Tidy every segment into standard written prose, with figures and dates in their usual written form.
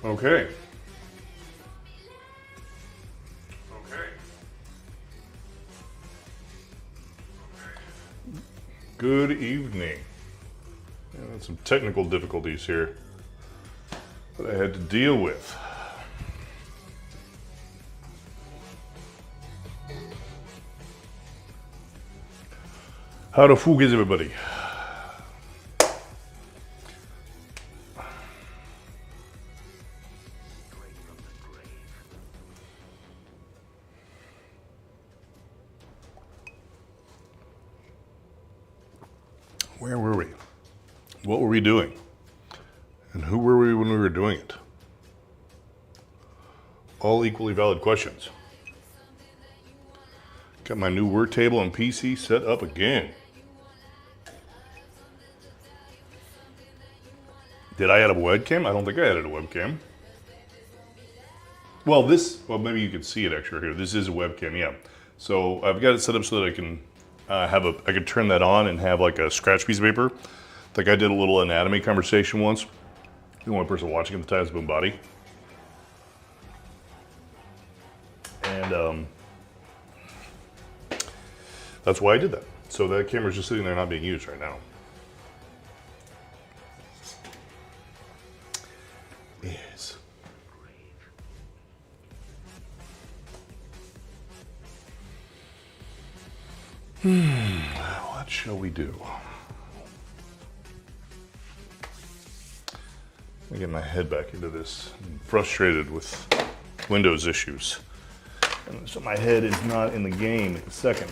Okay. Good evening. Yeah, some technical difficulties here that I had to deal with. How the fool is everybody? Where were we? What were we doing? And who were we when we were doing it? All equally valid questions. Got my new work table and PC set up again. Did I add a webcam? I don't think I added a webcam. Well, maybe you can see it actually here. This is a webcam, yeah. So I've got it set up so that I can I could turn that on and have like a scratch piece of paper. Like I did a little anatomy conversation once. The only person watching at the time is Boom Body. And that's why I did that. So that camera's just sitting there not being used right now. Yes. What shall we do? Let me get my head back into this. I'm frustrated with Windows issues. And so my head is not in the game at the second.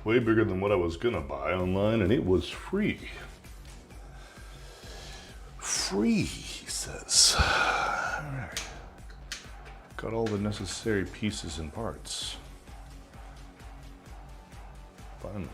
Way bigger than what I was gonna buy online, and it was free. Free, he says. All right. Got all the necessary pieces and parts. Finally.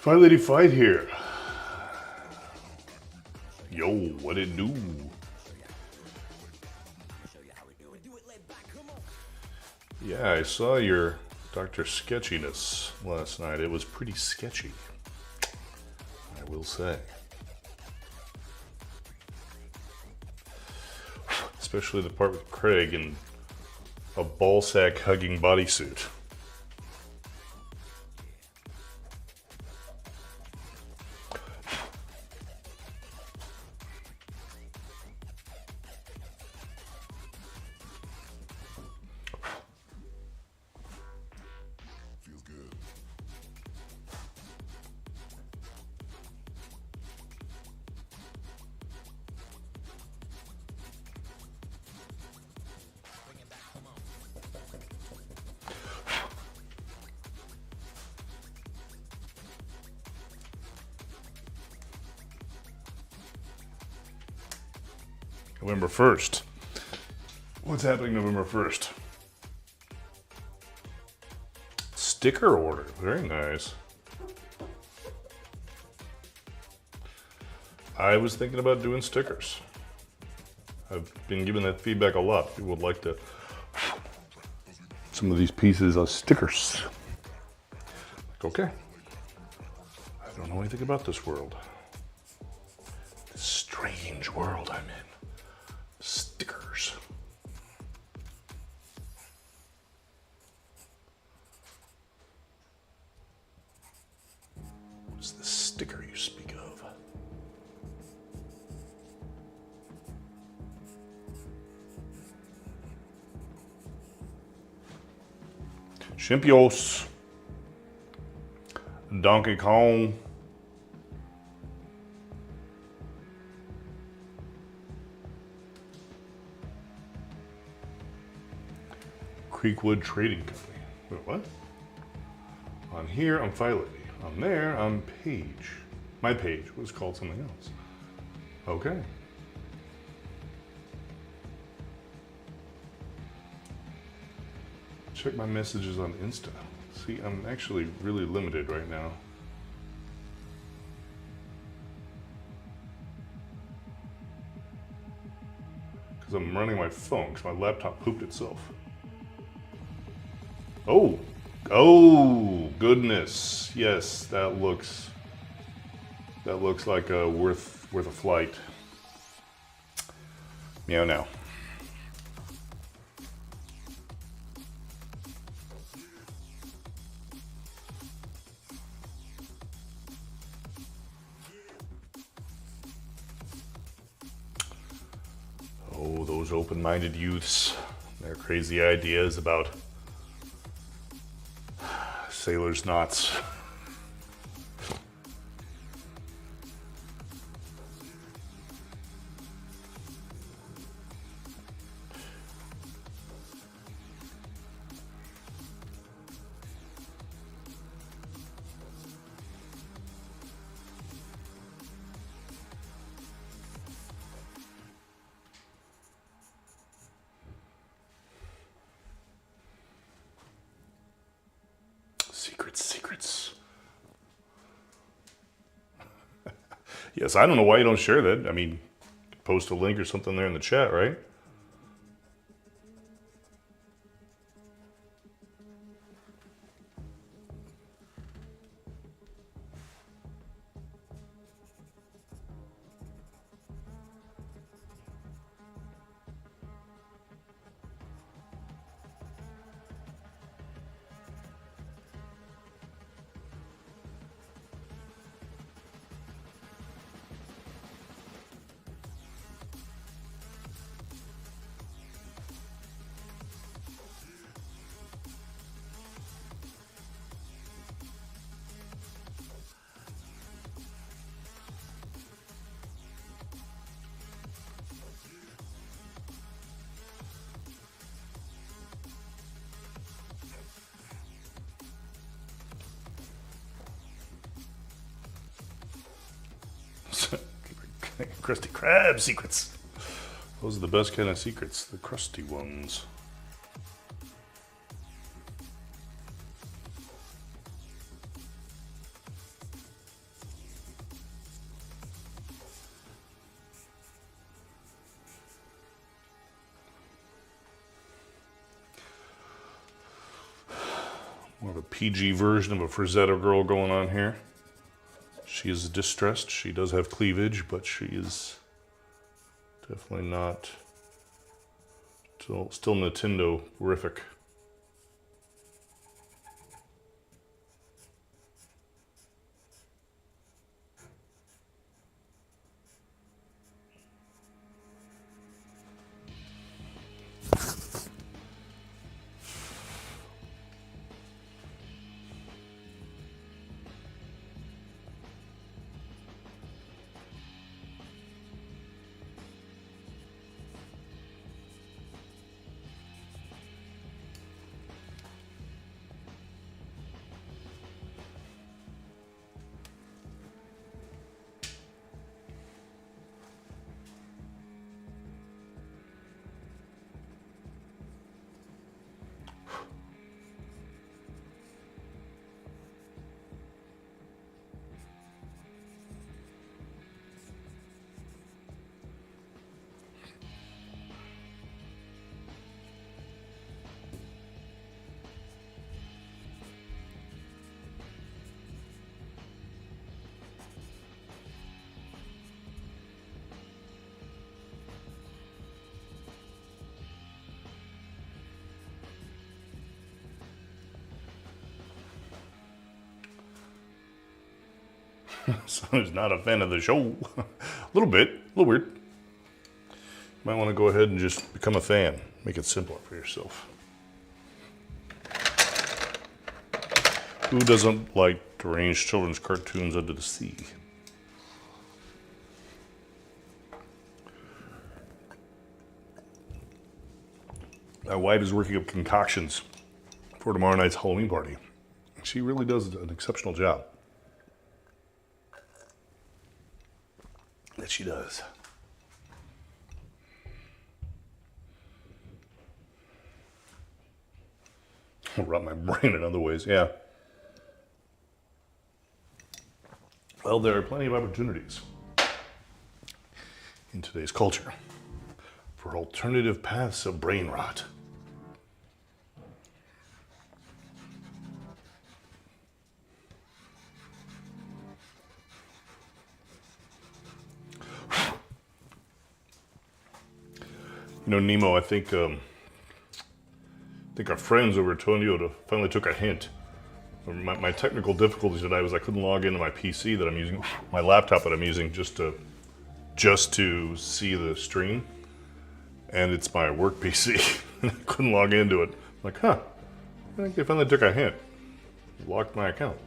Fight Lady Fight here. Yo, what it do? Yeah, I saw your Dr. Sketchiness last night. It was pretty sketchy, I will say. Especially the part with Craig in a ballsack hugging bodysuit. November 1st. What's happening November 1st? Sticker order. Very nice. I was thinking about doing stickers. I've been given that feedback a lot. People would like to some of these pieces as stickers. Like, okay. I don't know anything about this world. This strange world I'm in. Stickers. What is this sticker you speak of? Shimpios. Donkey Kong. Creekwood Trading Company. Wait, what? On here, I'm Fight Lady. On there, I'm Paige. My page was called something else. Okay. Check my messages on Insta. See, I'm actually really limited right now. Because I'm running my phone, because my laptop pooped itself. Oh, goodness. Yes, that looks like worth a flight. Meow now. Oh, those open-minded youths, their crazy ideas about sailor's knots. Secrets. Yes, I don't know why you don't share that. I mean, post a link or something there in the chat, right? Krusty Krab secrets. Those are the best kind of secrets, the crusty ones. More of a PG version of a Frazetta girl going on here. She is distressed. She does have cleavage, but she is definitely not still Nintendo-rific. Someone who's not a fan of the show. A little bit, a little weird. Might want to go ahead and just become a fan. Make it simpler for yourself. Who doesn't like deranged children's cartoons under the sea? My wife is working up concoctions for tomorrow night's Halloween party. She really does an exceptional job. That she does. I'll rub my brain in other ways, yeah. Well, there are plenty of opportunities in today's culture for alternative paths of brain rot. You know, Nemo, I think our friends over at Toyota finally took a hint. My technical difficulties today was I couldn't log into my PC that I'm using, my laptop that I'm using just to see the stream. And it's my work PC. I couldn't log into it. I'm like, huh, I think they finally took a hint. Locked my account.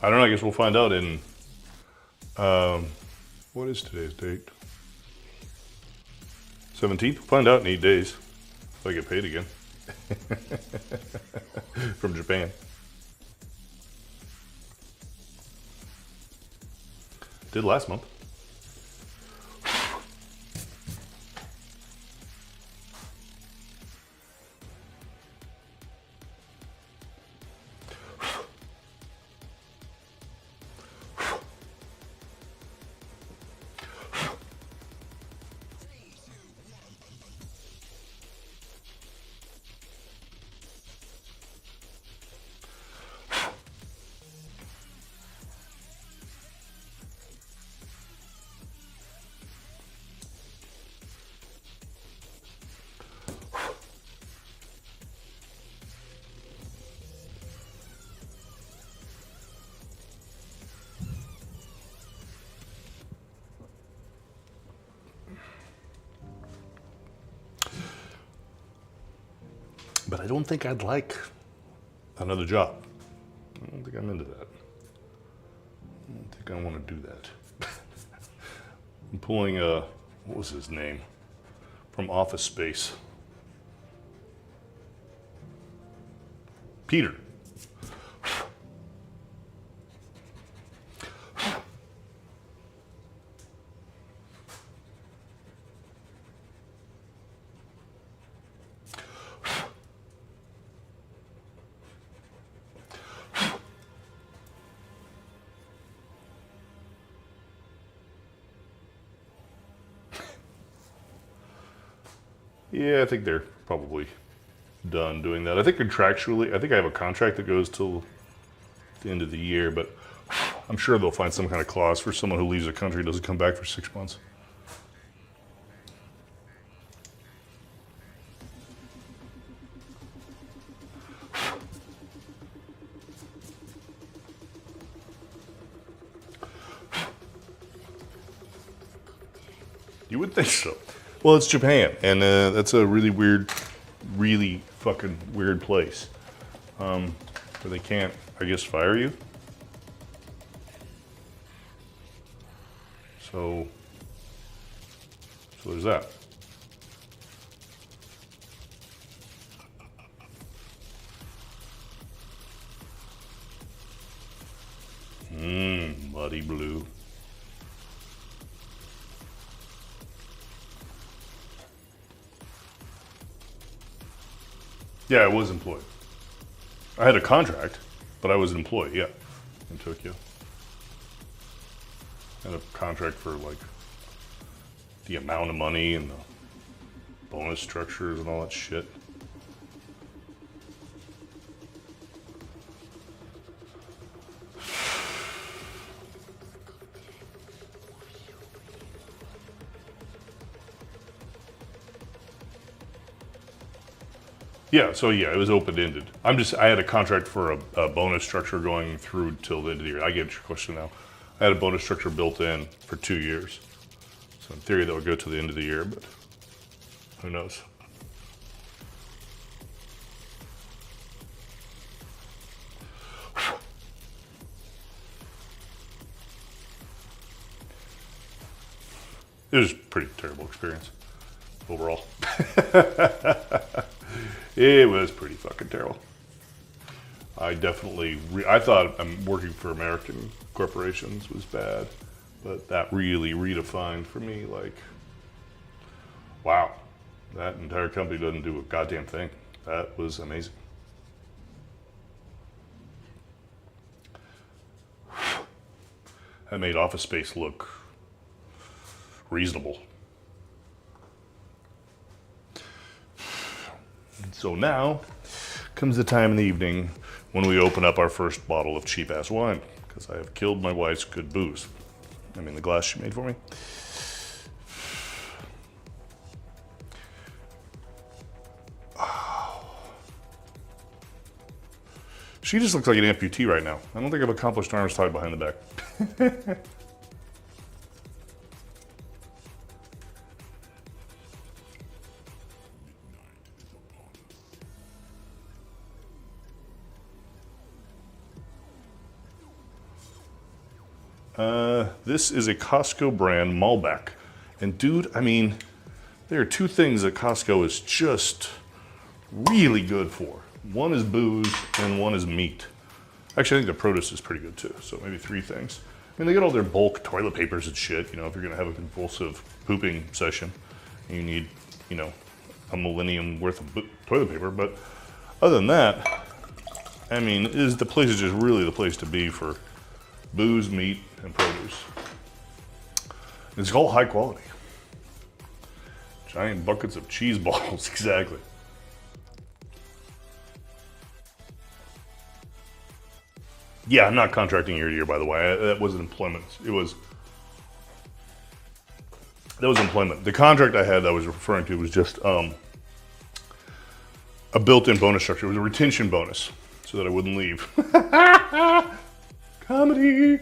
I don't know, I guess we'll find out in, what is today's date? 17th? We'll find out in 8 days, if I get paid again. From Japan. Did last month. But I don't think I'd like another job. I don't think I'm into that. I don't think I want to do that. I'm pulling what was his name? From Office Space. Peter. Yeah, I think they're probably done doing that. I think contractually, I think I have a contract that goes till the end of the year, but I'm sure they'll find some kind of clause for someone who leaves the country and doesn't come back for 6 months. You would think so. Well, it's Japan, and that's a really weird, really fucking weird place. Where they can't, I guess, fire you. So there's that. Muddy blue. Yeah, I was employed. I had a contract, but I was an employee, yeah, in Tokyo. I had a contract for like the amount of money and the bonus structures and all that shit. Yeah, so yeah, it was open-ended. I had a contract for a bonus structure going through till the end of the year. I get your question now. I had a bonus structure built in for 2 years. So in theory that would go to the end of the year, but who knows? It was a pretty terrible experience overall. It was pretty fucking terrible. I thought working for American corporations was bad, but that really redefined for me, like, wow, that entire company doesn't do a goddamn thing. That was amazing. That made Office Space look reasonable. So now comes the time in the evening when we open up our first bottle of cheap ass wine, because I have killed my wife's good booze. I mean, the glass she made for me. Oh. She just looks like an amputee right now. I don't think I've accomplished arms tied behind the back. This is a Costco brand Malbec. And dude, I mean, there are two things that Costco is just really good for. One is booze and one is meat. Actually, I think the produce is pretty good too. So maybe three things. I mean, they get all their bulk toilet papers and shit. You know, if you're gonna have a compulsive pooping session, you need, you know, a millennium worth of toilet paper. But other than that, I mean, the place is just really the place to be for booze, meat, and produce. It's all high quality. Giant buckets of cheese balls, exactly. Yeah, I'm not contracting year to year, by the way. That wasn't employment. That was employment. The contract I had that I was referring to was just a built-in bonus structure. It was a retention bonus so that I wouldn't leave. Comedy.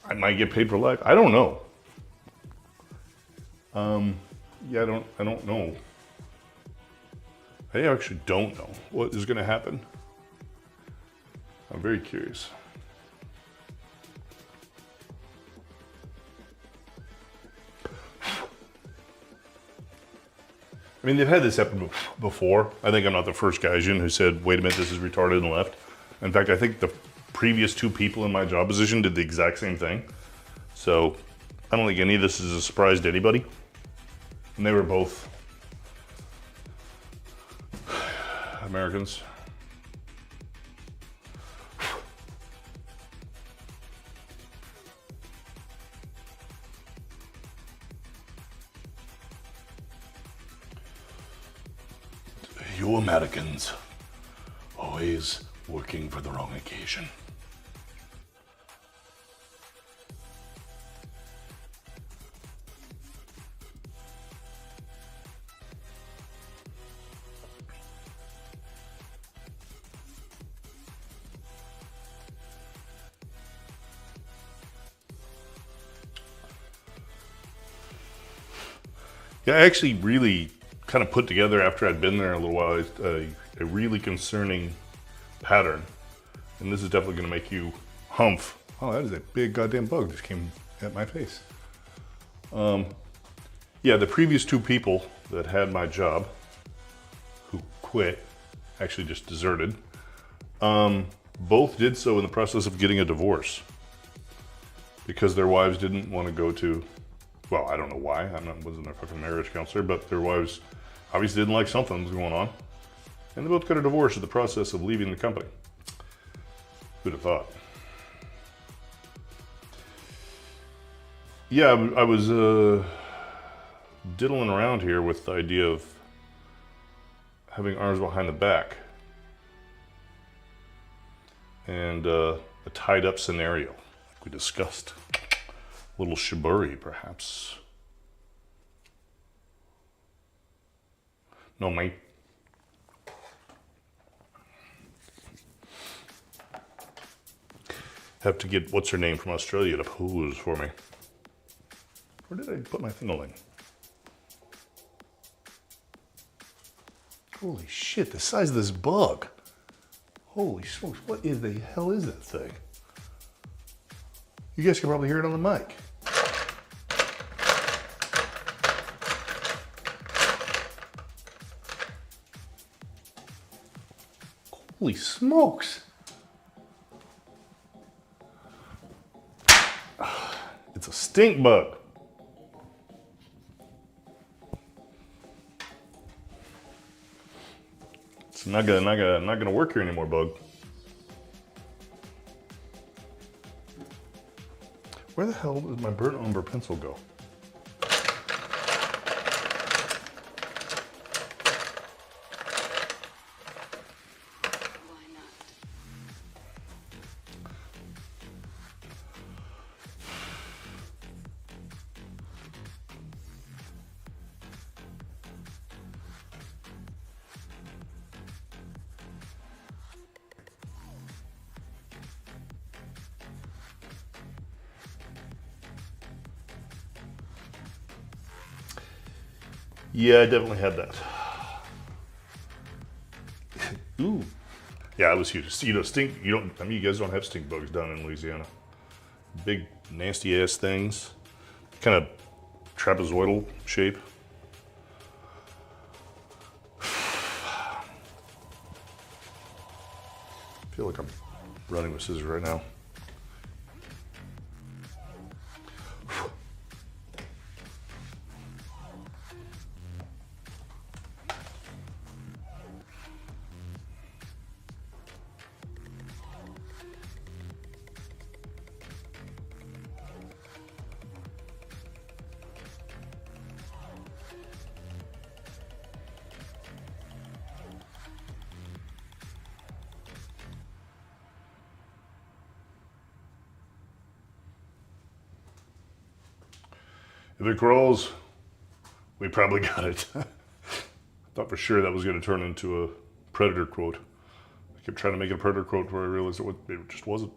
I might get paid for life. I don't know. Yeah, I don't know. I actually don't know what is going to happen. I'm very curious. I mean, they've had this happen before. I think I'm not the first Gaijin who said, wait a minute, this is retarded and left. In fact, I think the previous 2 people in my job position did the exact same thing. So I don't think any of this is a surprise to anybody. And they were both Americans. You Americans, always working for the wrong occasion. Yeah, I actually really kind of put together after I'd been there a little while a really concerning pattern. And this is definitely going to make you humph. Oh, that is a big goddamn bug just came at my face. Yeah, the previous 2 people that had my job, who quit, actually just deserted, both did so in the process of getting a divorce. Because their wives didn't want to go to, well, I don't know why, wasn't a fucking marriage counselor, but their wives obviously didn't like something was going on. And they both got a divorce in the process of leaving the company. Who'd have thought? Yeah, I was diddling around here with the idea of having arms behind the back. And a tied up scenario, like we discussed. A little shibari, perhaps. No, mate. Have to get what's her name from Australia to pose for me. Where did I put my thingling? Holy shit, the size of this bug. Holy smokes, what is the hell is that thing? You guys can probably hear it on the mic. Holy smokes. It's a stink bug. It's not gonna work here anymore, bug. Where the hell did my burnt umber pencil go? Yeah, I definitely had that. Ooh. Yeah, it was huge. You know, stink, you don't, I mean, you guys don't have stink bugs down in Louisiana. Big, nasty ass things. Kind of trapezoidal shape. I feel like I'm running with scissors right now. If it crawls, we probably got it. I thought for sure that was going to turn into a Predator quote. I kept trying to make it a Predator quote where I realized it just wasn't.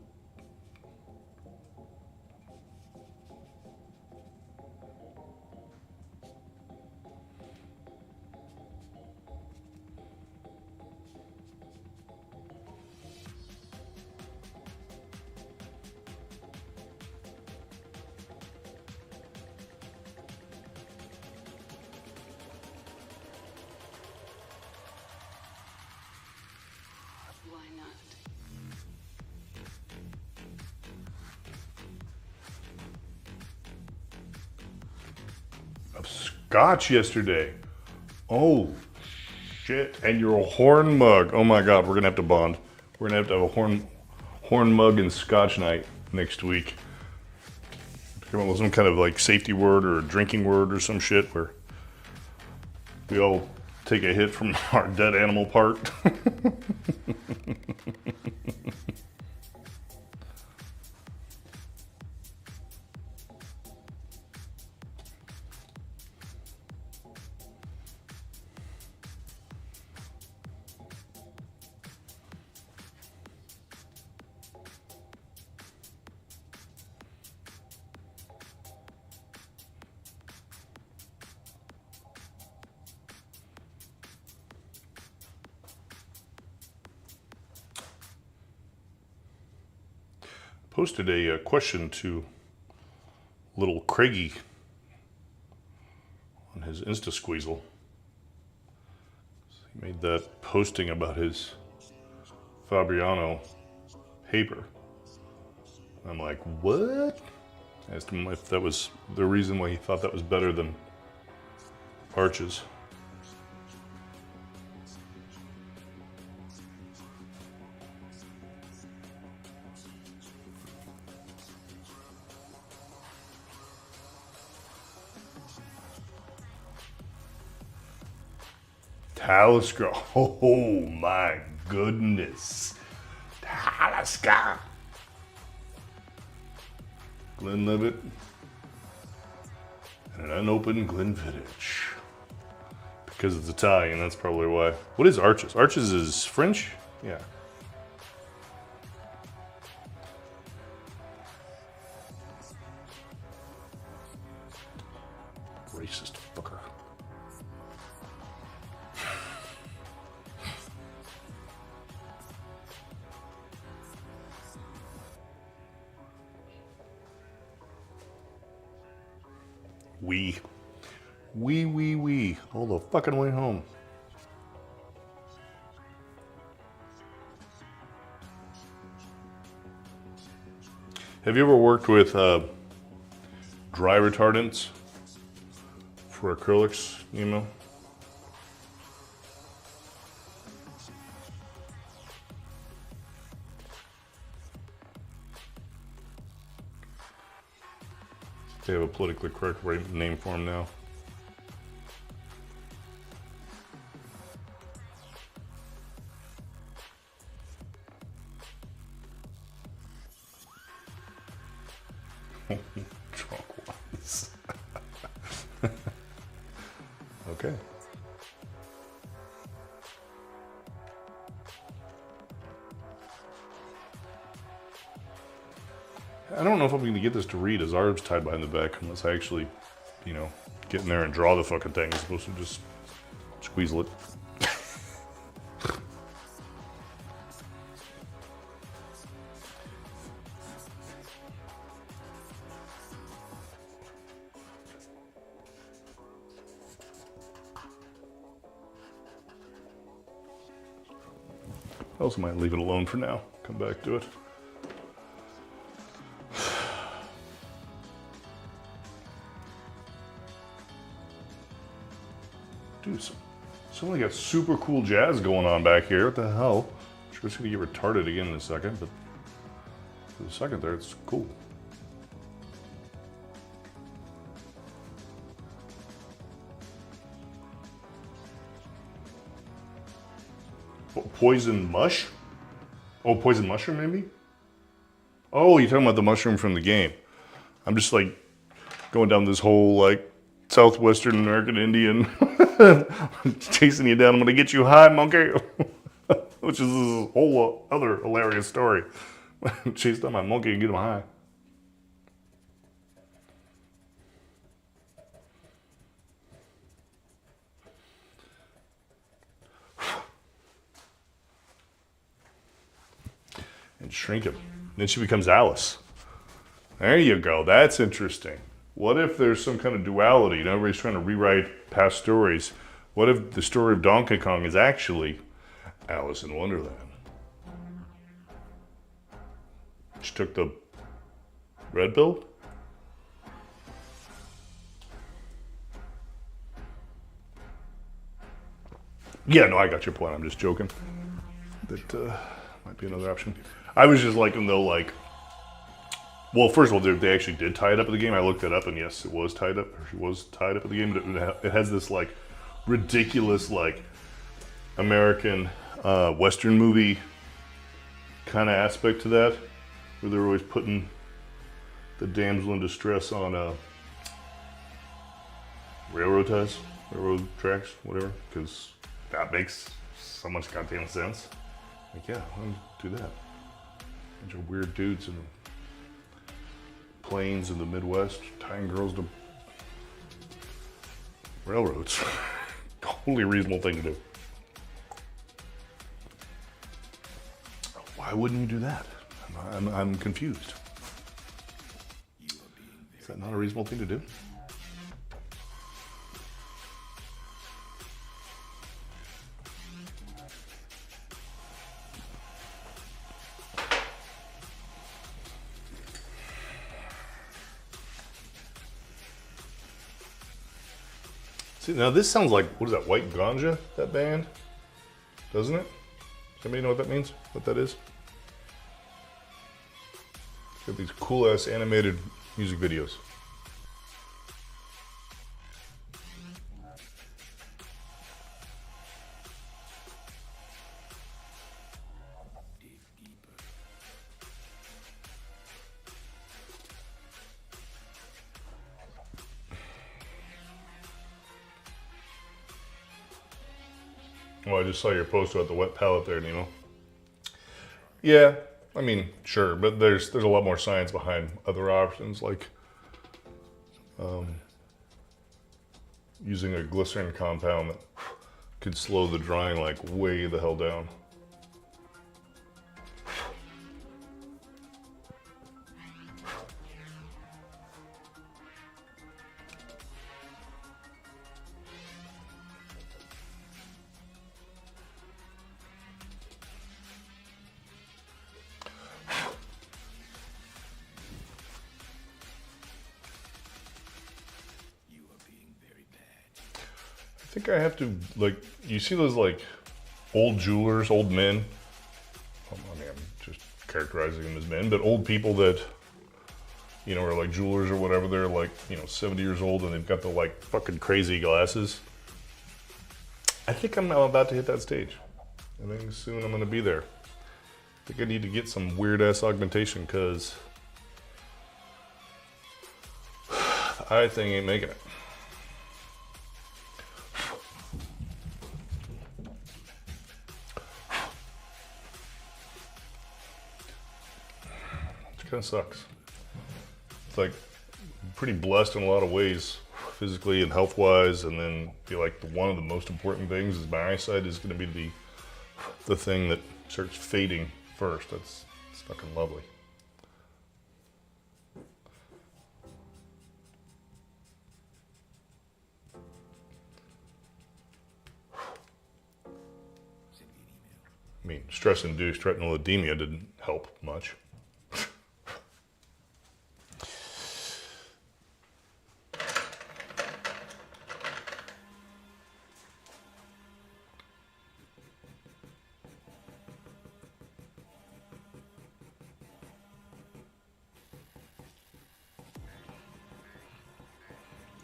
Of scotch yesterday. Oh, shit. And you're a horn mug. Oh my God, we're gonna have to bond. We're gonna have to have a horn mug and scotch night next week. Come up with some kind of like safety word or a drinking word or some shit where we all take a hit from our dead animal part. Posted a question to little Craigie on his Insta Squeezle. He made that posting about his Fabriano paper. I'm like, what? I asked him if that was the reason why he thought that was better than Arches. Talisker. Oh my goodness. Talisker. Glenlivet. And an unopened Glenfiddich. Because it's Italian, that's probably why. What is Arches? Arches is French? Yeah. Racist fucker. Wee. All the fucking way home. Have you ever worked with dry retardants for acrylics, you know? They have a politically correct name for them now. Drunk ones. Okay. I don't know if I'm going to get this to read as arms tied behind the back unless I actually, you know, get in there and draw the fucking thing as opposed to just squeeze it. I also might leave it alone for now. Come back to it. Dude, somebody got super cool jazz going on back here. What the hell? I'm sure it's gonna get retarded again in a second, but for the second there, it's cool. Poison mush? Oh, poison mushroom maybe? Oh, you're talking about the mushroom from the game. I'm just like going down this whole like Southwestern American Indian chasing you down. I'm gonna get you high, monkey. Which is this whole other hilarious story. Chase down my monkey and get him high. And shrink him. Then she becomes Alice. There you go. That's interesting. What if there's some kind of duality? You know, everybody's trying to rewrite past stories. What if the story of Donkey Kong is actually Alice in Wonderland? She took the red pill? Yeah, no, I got your point. I'm just joking. That might be another option. I was just liking though, like, well, first of all, they actually did tie it up at the game. I looked it up, and yes, it was tied up. She was tied up at the game, but it has this like ridiculous like American Western movie kind of aspect to that, where they're always putting the damsel in distress on railroad ties, railroad tracks, whatever, because that makes so much goddamn sense. Like, yeah, why don't you do that? Bunch of weird dudes in plains in the Midwest tying girls to railroads. Totally reasonable thing to do. Why wouldn't you do that? I'm confused. Is that not a reasonable thing to do? See, now this sounds like, what is that, White Ganja, that band? Doesn't it? Somebody know what that means? What that is? Got these cool ass animated music videos. Well, I just saw your post about the wet palette there, Nemo. Yeah, I mean, sure, but there's a lot more science behind other options, like using a glycerin compound that could slow the drying like way the hell down. I think I have to, like, you see those, like, old jewelers, old men? I mean, I'm just characterizing them as men, but old people that, you know, are like jewelers or whatever. They're like, you know, 70 years old and they've got the, like, fucking crazy glasses. I think I'm about to hit that stage. I think soon I'm going to be there. I think I need to get some weird-ass augmentation, because the eye thing ain't making it. Kind of sucks. It's like I'm pretty blessed in a lot of ways, physically and health wise, and then I feel like one of the most important things is my eyesight is going to be the thing that starts fading first. It's fucking lovely. I mean, stress-induced retinal edema didn't help much.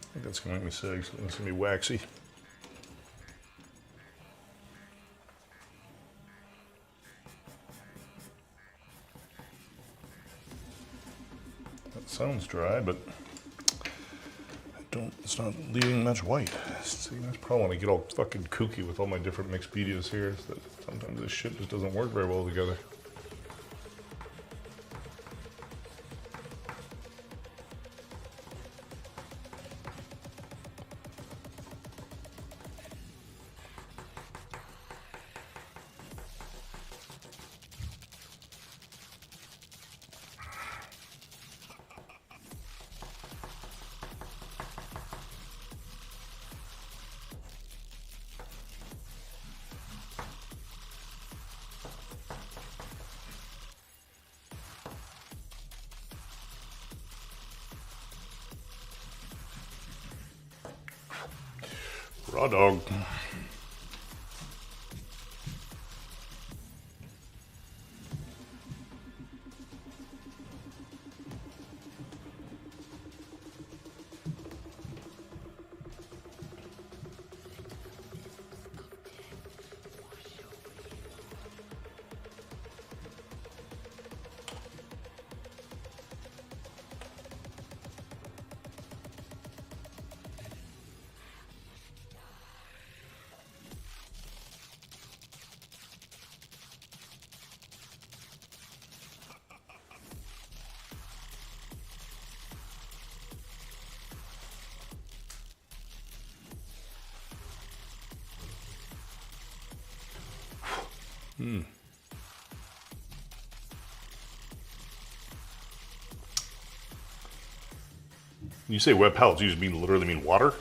I think that's gonna make me sick. It's gonna be waxy. That sounds dry, but it's not leaving much white. See, that's probably when I get all fucking kooky with all my different mixed medias here, is that sometimes this shit just doesn't work very well together. Raw dog. You say wet pellets, you just literally mean water?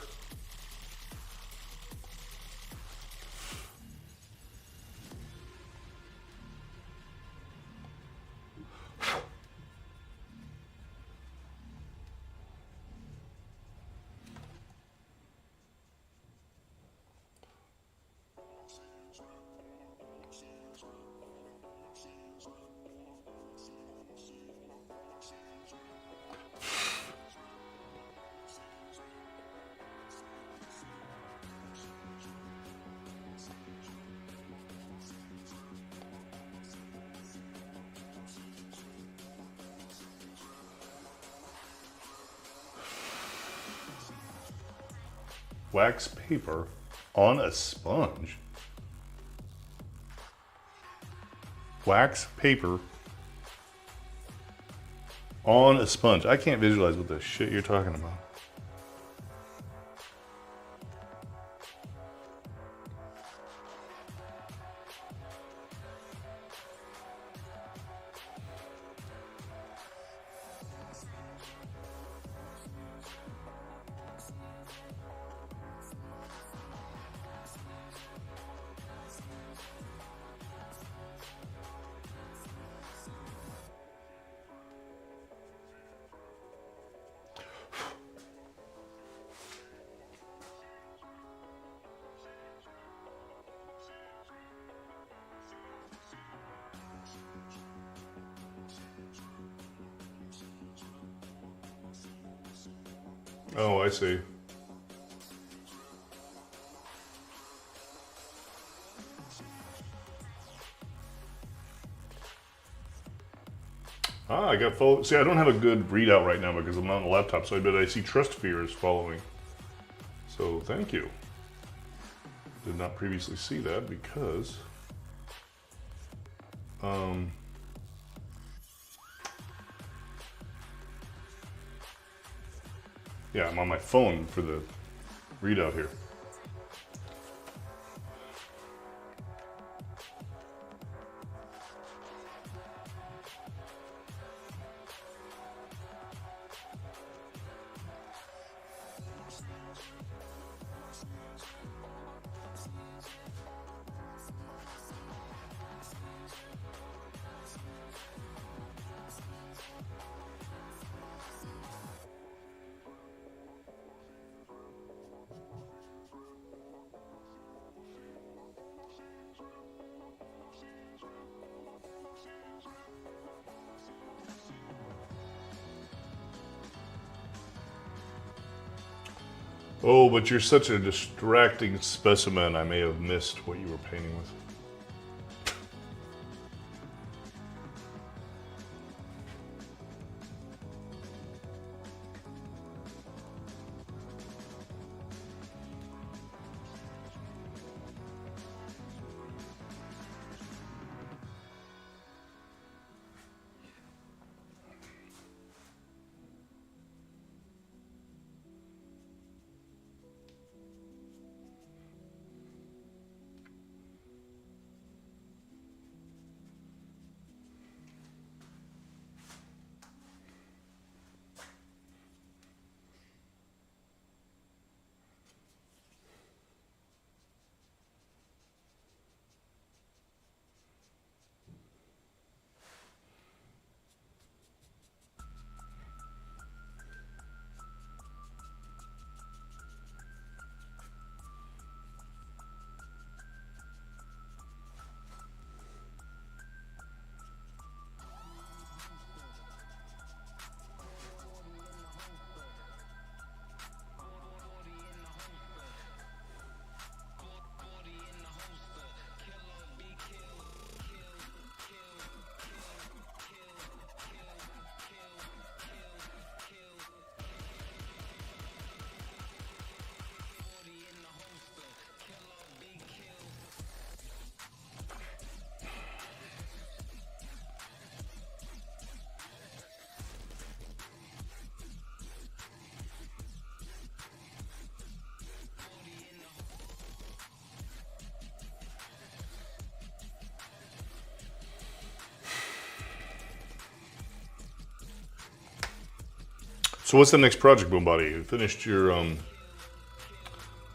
Wax paper on a sponge. Wax paper on a sponge. I can't visualize what the shit you're talking about. Oh, I see. Ah, I got follow. See, I don't have a good readout right now because I'm not on the laptop, so I see Trust Fear is following. So thank you. Did not previously see that because yeah, I'm on my phone for the readout here. Oh, but you're such a distracting specimen, I may have missed what you were painting with. So what's the next project, Bombati? You finished your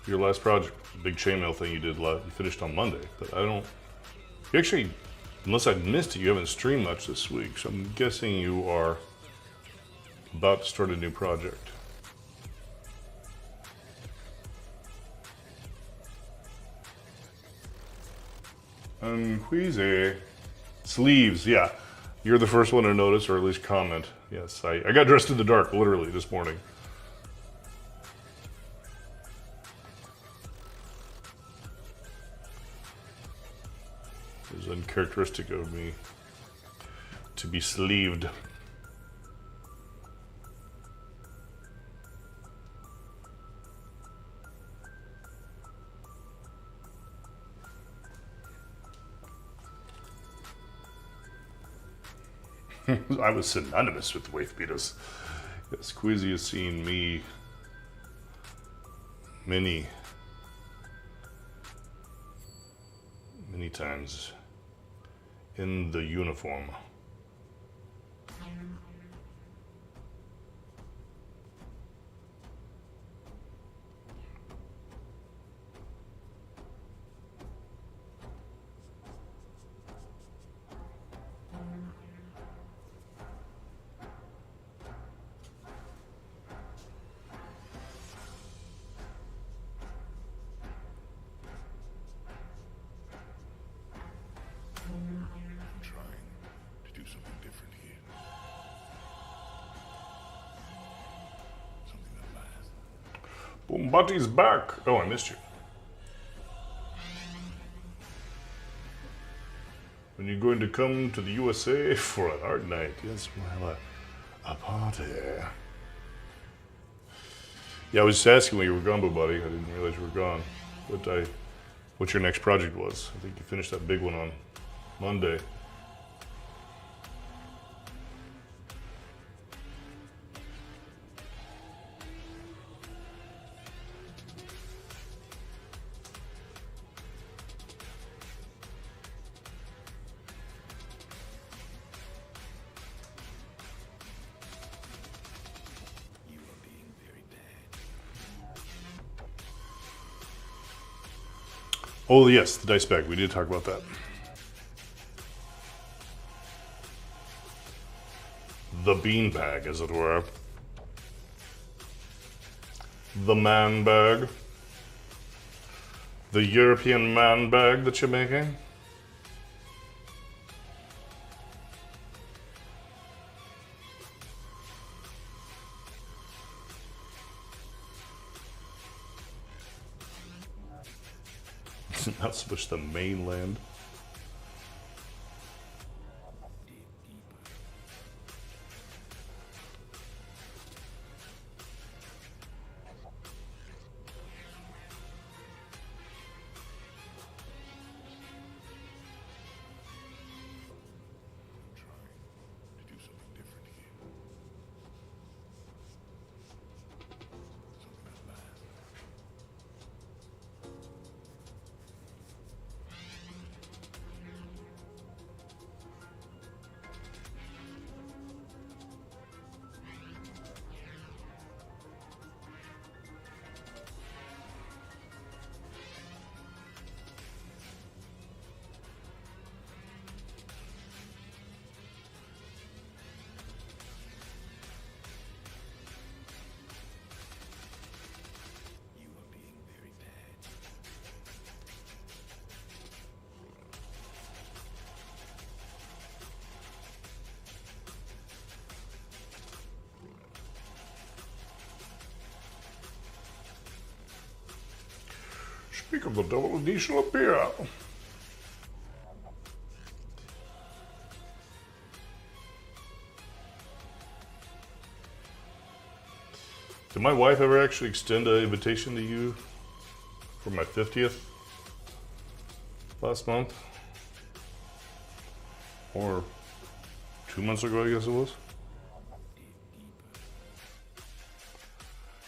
last project, big chainmail thing you did. You finished on Monday, but I don't. You actually, unless I missed it, you haven't streamed much this week. So I'm guessing you are about to start a new project. Queasy. Sleeves, yeah. You're the first one to notice, or at least comment. Yes, I got dressed in the dark, literally, this morning. It was uncharacteristic of me to be sleeved. I was synonymous with waif beaters. Yes, Queasy has seen me many times in the uniform. Bombati's back. Oh, I missed you. When you're going to come to the USA for an art night? Yes, well, a party. Yeah, I was just asking when you were gone, Bombati. I didn't realize you were gone. But what your next project was. I think you finished that big one on Monday. Oh yes, the dice bag. We did talk about that. The bean bag, as it were. The man bag. The European man bag that you're making. Not so much the mainland. Speak of the devil, and he shall appear. Did my wife ever actually extend an invitation to you for my 50th last month? Or 2 months ago, I guess it was?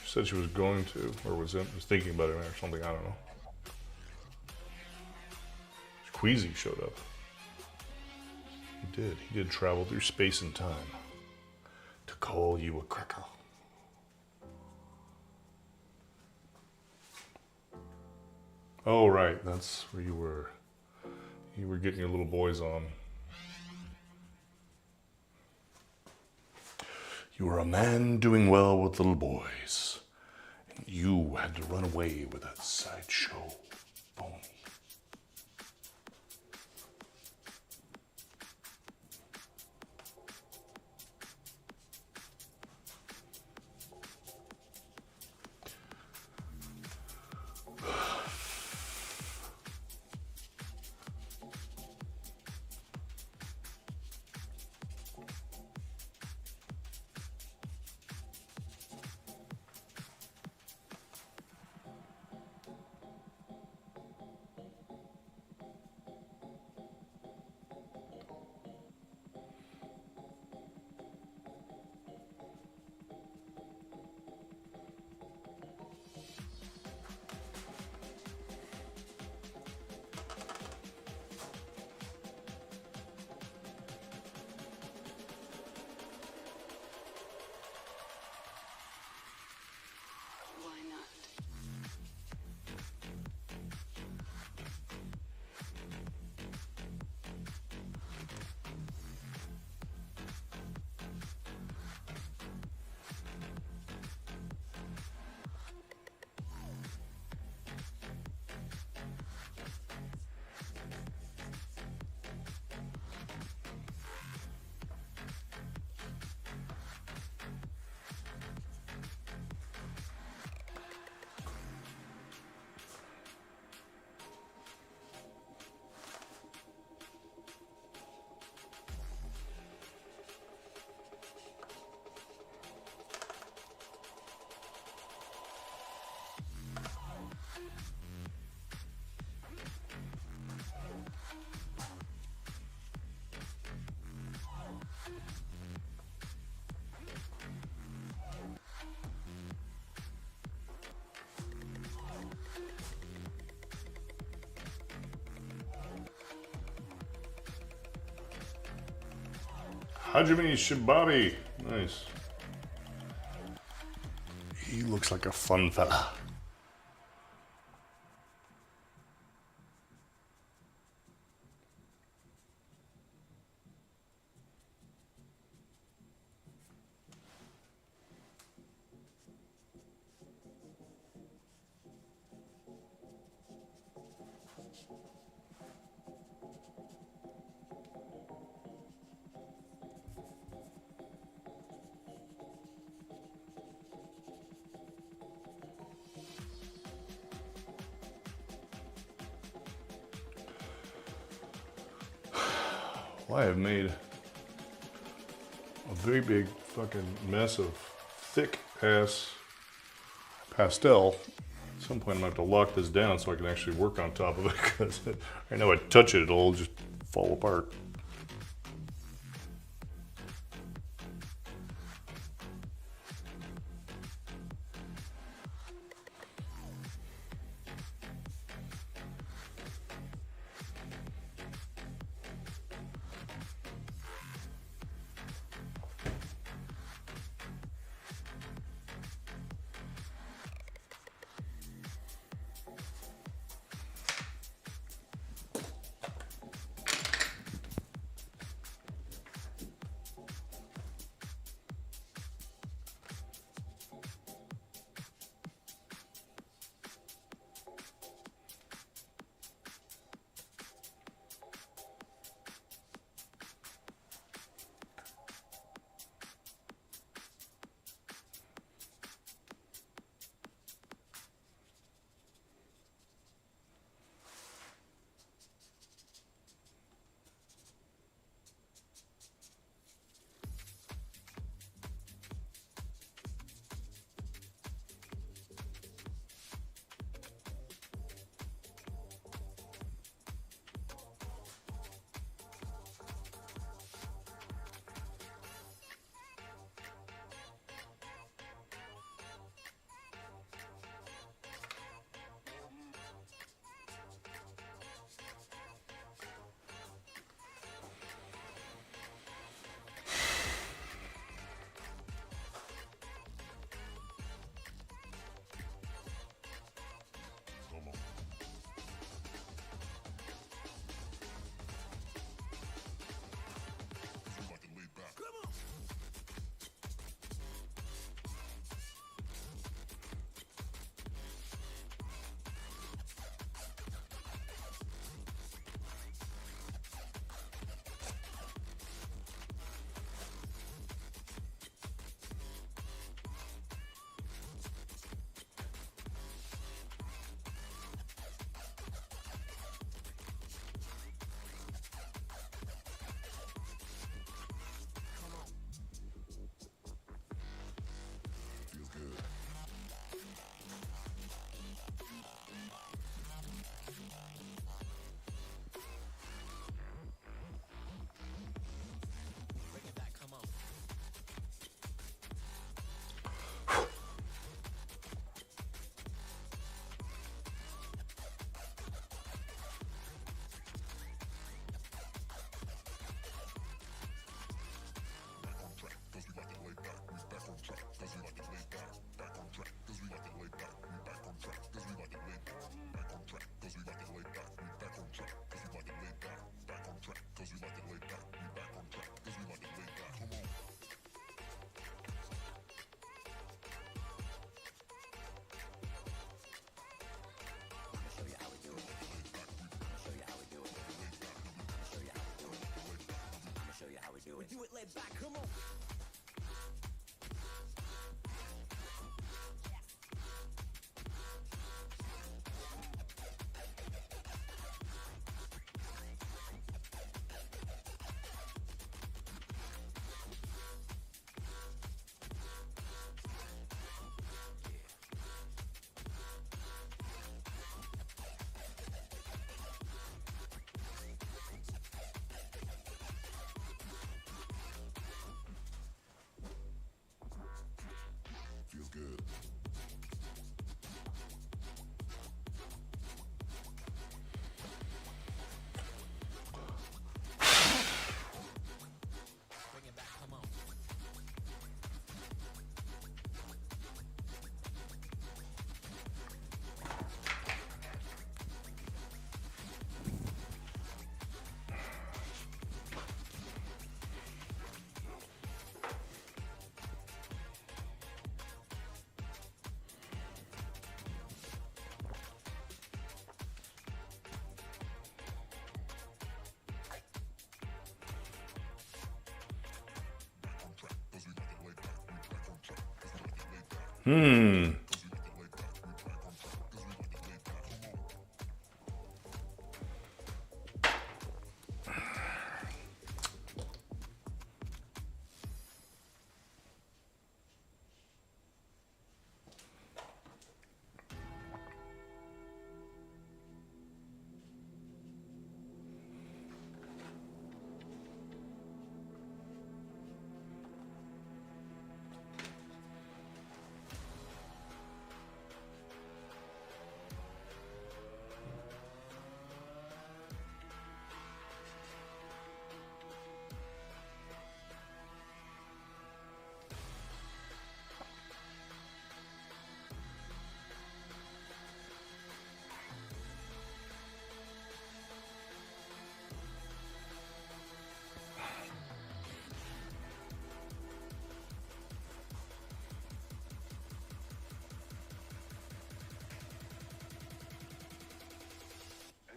She said she was going to, or was thinking about it or something, I don't know. Queasy showed up. He did travel through space and time to call you a cracker. Oh, right. That's where you were. You were getting your little boys on. You were a man doing well with little boys. And you had to run away with that sideshow pony. Why not? Hajime Shibabi. Nice. He looks like a fun fella. Well, I have made a very big fucking mess of thick ass pastel. At some point I'm gonna have to lock this down so I can actually work on top of it, because right now I touch it, it'll just fall apart. Feels good. Bring it back, come on.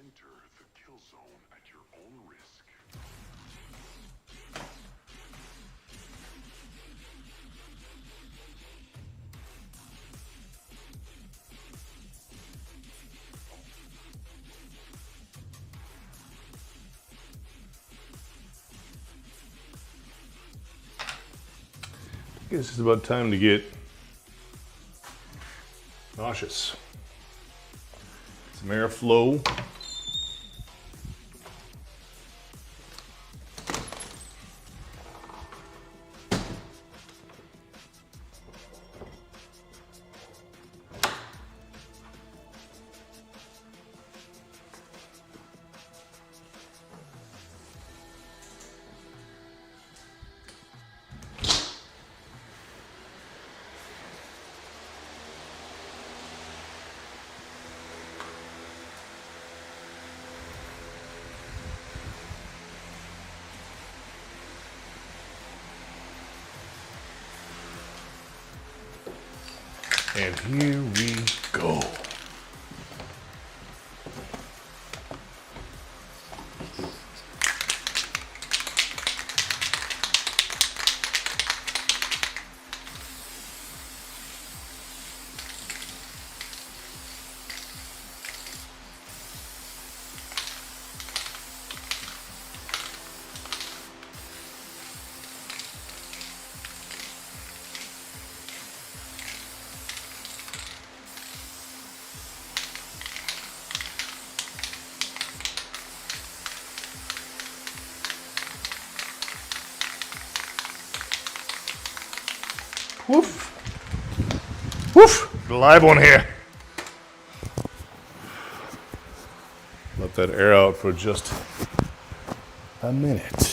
Enter the kill zone at your own risk. I guess it's about time to get nauseous. Some airflow. And here we go. Woof. Woof. Live one here. Let that air out for just a minute.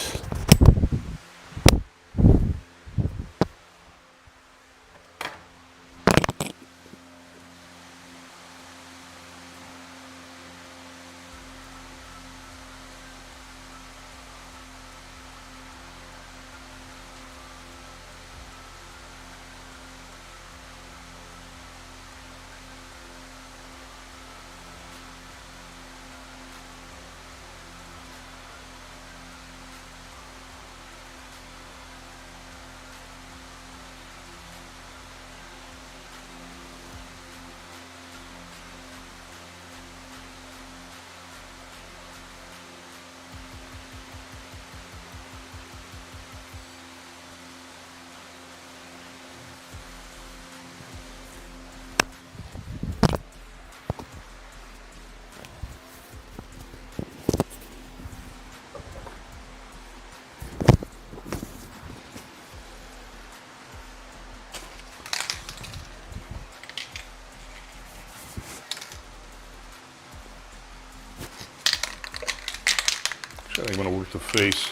I'm going to work the face.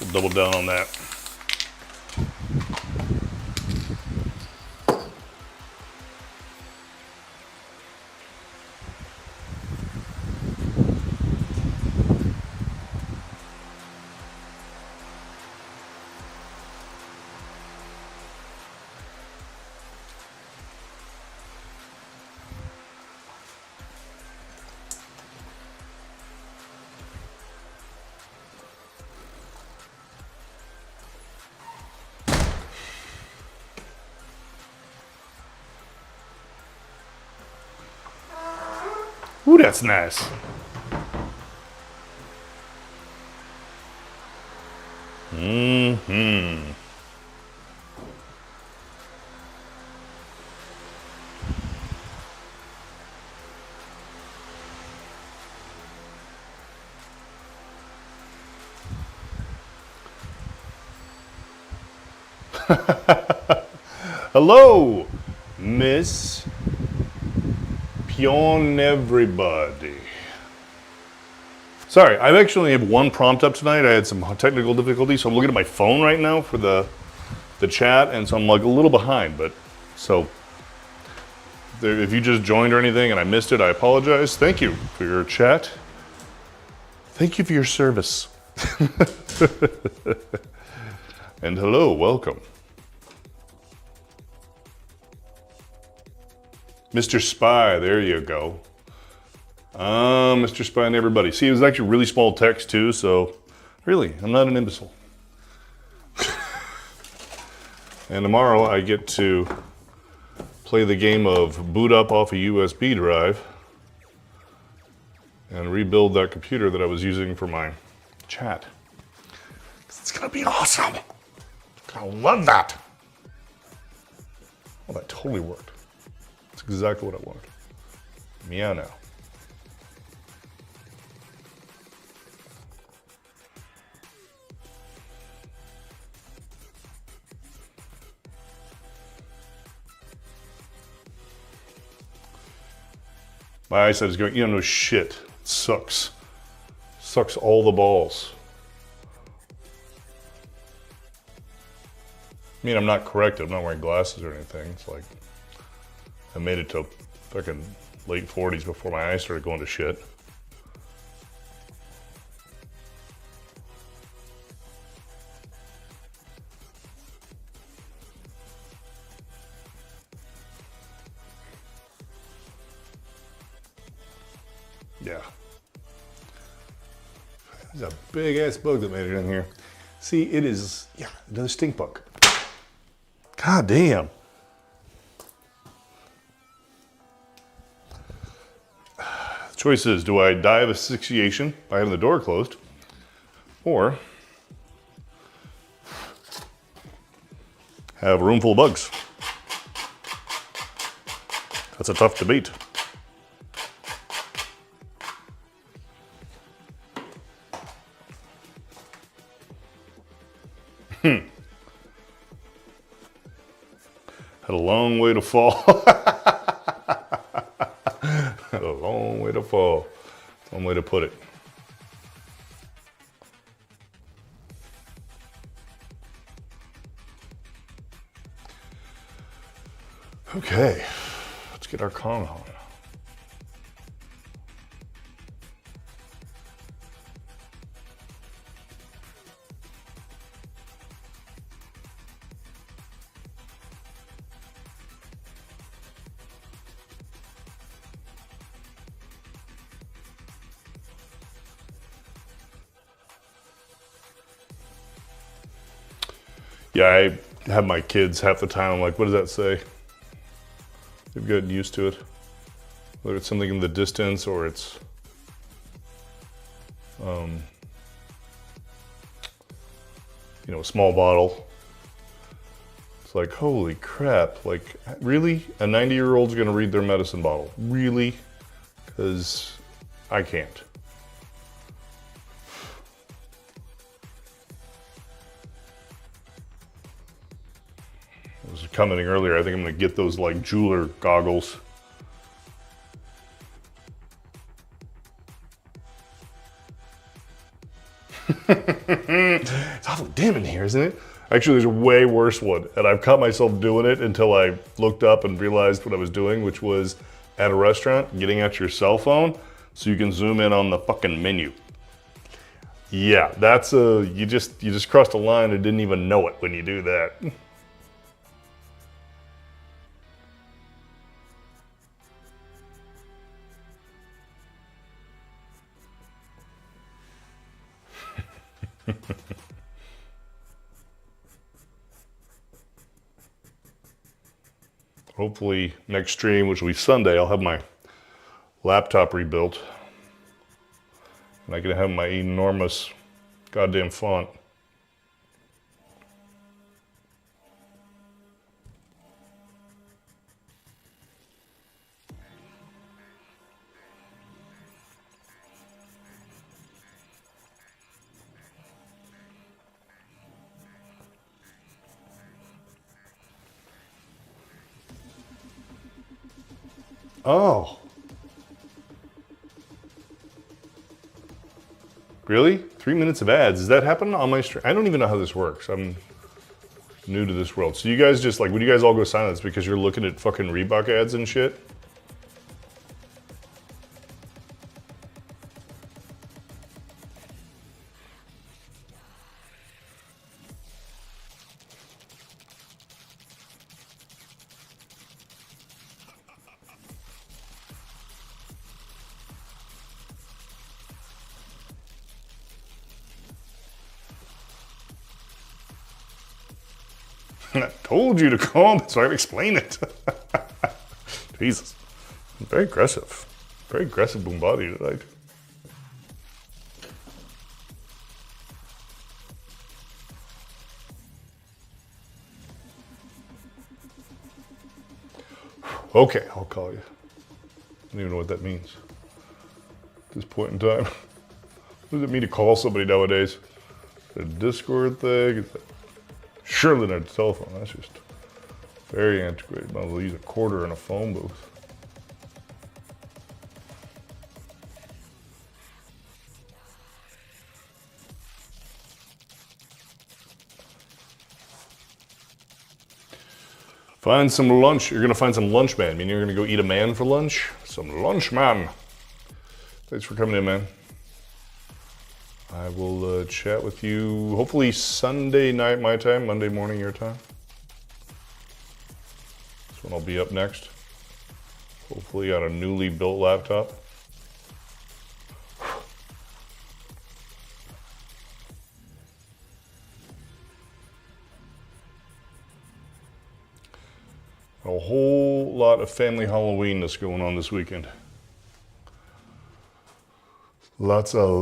We'll double down on that. Ooh, that's nice. Mm-hmm. Hello, Miss Pion everybody. Sorry, I actually have one prompt up tonight. I had some technical difficulties, so I'm looking at my phone right now for the chat, and so I'm like a little behind. But so if you just joined or anything and I missed it, I apologize. Thank you for your chat. Thank you for your service. And hello, welcome. Mr. Spy, there you go. Mr. Spy and everybody. See, it was actually really small text too, so really, I'm not an imbecile. And tomorrow I get to play the game of boot up off a USB drive and rebuild that computer that I was using for my chat. It's gonna be awesome. I love that. Oh, that totally worked. That's exactly what I wanted. Meow now. My eyesight is going, no shit. It sucks. Sucks all the balls. I mean, I'm not corrected. I'm not wearing glasses or anything. It's like I made it to fucking late 40s before my eyes started going to shit. Yeah. There's a big ass bug that made it in here. See, it is, yeah, another stink bug. God damn. The choice is, do I die of asphyxiation by having the door closed, or have a room full of bugs? That's a tough debate. Had a long way to fall. Had a long way to fall. One way to put it. Okay, let's get our Kong on. Yeah, I have my kids half the time. I'm like, what does that say? They've gotten used to it. Whether it's something in the distance or it's, a small bottle. It's like, holy crap. Like, really? A 90-year-old's gonna read their medicine bottle? Really? Because I can't. I was commenting earlier, I think I'm gonna get those like jeweler goggles. It's awful dim in here, isn't it? Actually, there's a way worse one, and I've caught myself doing it until I looked up and realized what I was doing, which was at a restaurant, getting out your cell phone so you can zoom in on the fucking menu. Yeah, that's you just crossed a line and didn't even know it when you do that. Hopefully next stream, which will be Sunday, I'll have my laptop rebuilt. And I can have my enormous goddamn font. Oh. Really? 3 minutes of ads. Does that happen on my stream? I don't even know how this works. I'm new to this world. So you guys just like, when you guys all go silent, it's because you're looking at fucking Reebok ads and shit? I told you to come, so I explain it. Jesus. Very aggressive. Very aggressive Boombody tonight. Okay, I'll call you. I don't even know what that means at this point in time. What does it mean to call somebody nowadays? Is it a Discord thing? Is it surely not a telephone? That's just very antiquated. Might as well use a quarter in a phone booth. Find some lunch. You're gonna find some lunch, man. I mean, you're gonna go eat a man for lunch? Some lunch, man. Thanks for coming in, man. I will chat with you hopefully Sunday night my time, Monday morning your time. That's when I'll be up next. Hopefully on a newly built laptop. A whole lot of family Halloween that's going on this weekend. Lots of.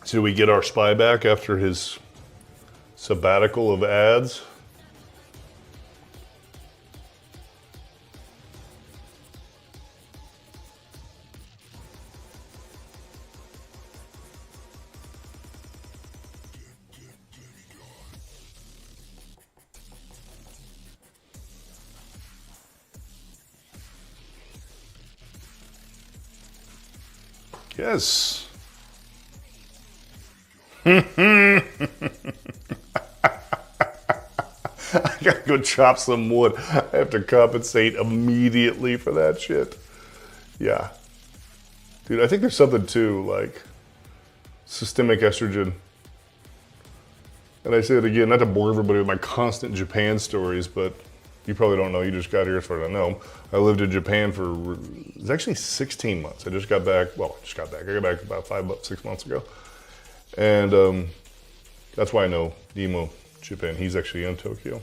So do we get our spy back after his sabbatical of ads? Yes. I gotta go chop some wood. I have to compensate immediately for that shit. Yeah. Dude, I think there's something too, like, systemic estrogen. And I say it again, not to bore everybody with my constant Japan stories, but you probably don't know, you just got here as far as I know. I lived in Japan for, it was actually 16 months. I just got back, I got back about 6 months ago. And that's why I know Nemo Japan, he's actually in Tokyo.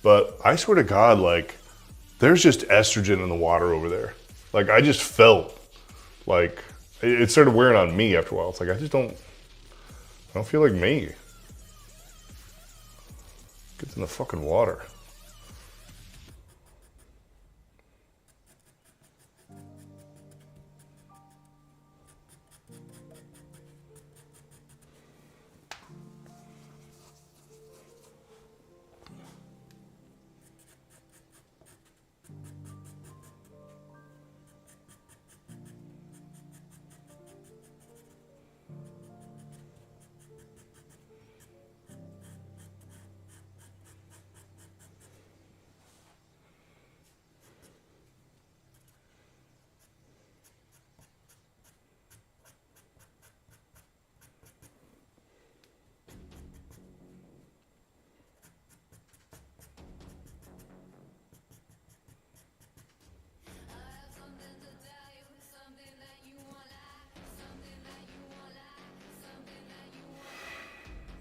But I swear to God, like, there's just estrogen in the water over there. Like, I just felt like, it started wearing on me after a while. It's like, I don't feel like me. Gets in the fucking water.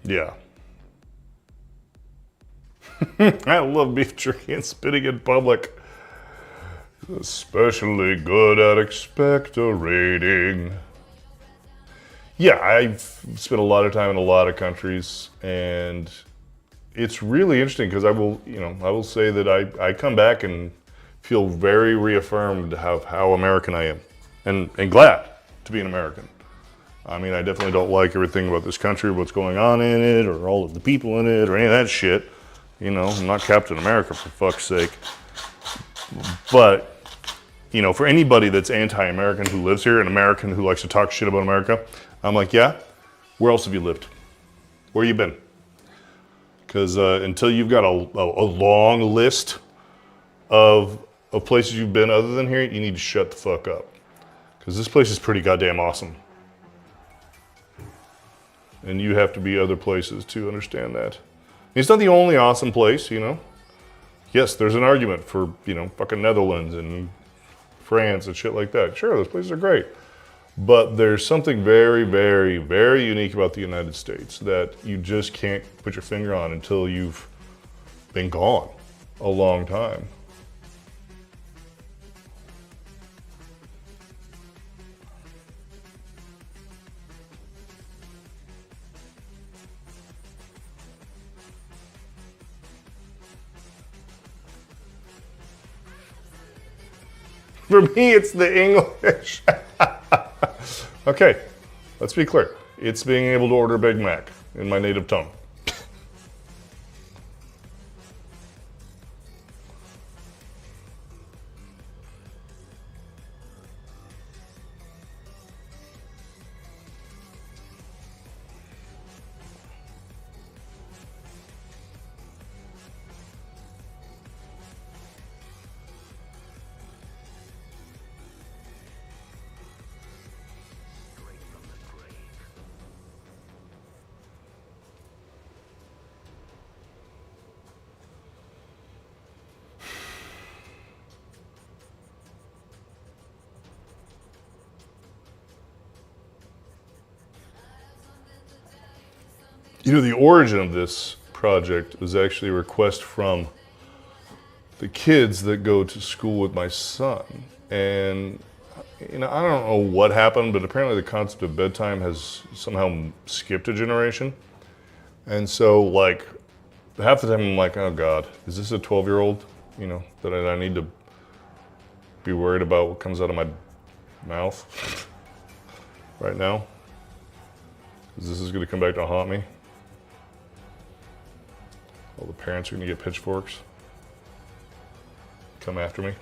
Yeah. I love beef jerky and spitting in public. Especially good at expectorating. Yeah, I've spent a lot of time in a lot of countries, and it's really interesting because I will say that I come back and feel very reaffirmed how American I am, and glad to be an American. I mean, I definitely don't like everything about this country, what's going on in it, or all of the people in it, or any of that shit. You know, I'm not Captain America, for fuck's sake. But, you know, for anybody that's anti-American who lives here, an American who likes to talk shit about America, I'm like, yeah, where else have you lived? Where you been? Because until you've got a long list of places you've been other than here, you need to shut the fuck up. Because this place is pretty goddamn awesome. And you have to be other places to understand that. It's not the only awesome place, you know. Yes, there's an argument for, you know, fucking Netherlands and France and shit like that. Sure, those places are great. But there's something very, very, very unique about the United States that you just can't put your finger on until you've been gone a long time. For me, it's the English. Okay, let's be clear. It's being able to order Big Mac in my native tongue. You know, the origin of this project was actually a request from the kids that go to school with my son. And, you know, I don't know what happened, but apparently the concept of bedtime has somehow skipped a generation. And so, like, half the time I'm like, oh God, is this a 12-year-old, you know, that I need to be worried about what comes out of my mouth right now? Because this is going to come back to haunt me. All the parents are going to get pitchforks, come after me.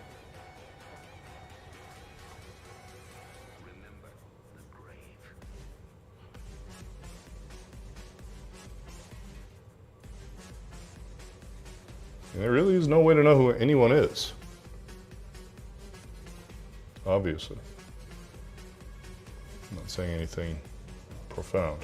And there really is no way to know who anyone is. Obviously. I'm not saying anything profound.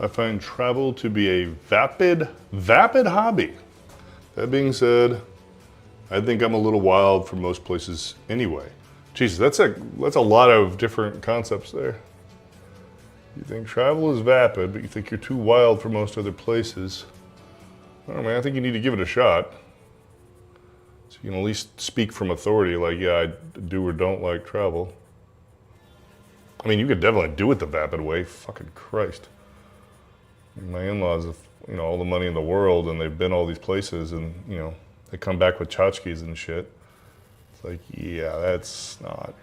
I find travel to be a vapid hobby. That being said, I think I'm a little wild for most places anyway. Jesus, that's a lot of different concepts there. You think travel is vapid, but you think you're too wild for most other places. I don't know, man, I think you need to give it a shot. So you can at least speak from authority, like, yeah, I do or don't like travel. I mean, you could definitely do it the vapid way, fucking Christ. My in-laws have, all the money in the world, and they've been all these places, and, they come back with tchotchkes and shit. It's like, yeah, it's not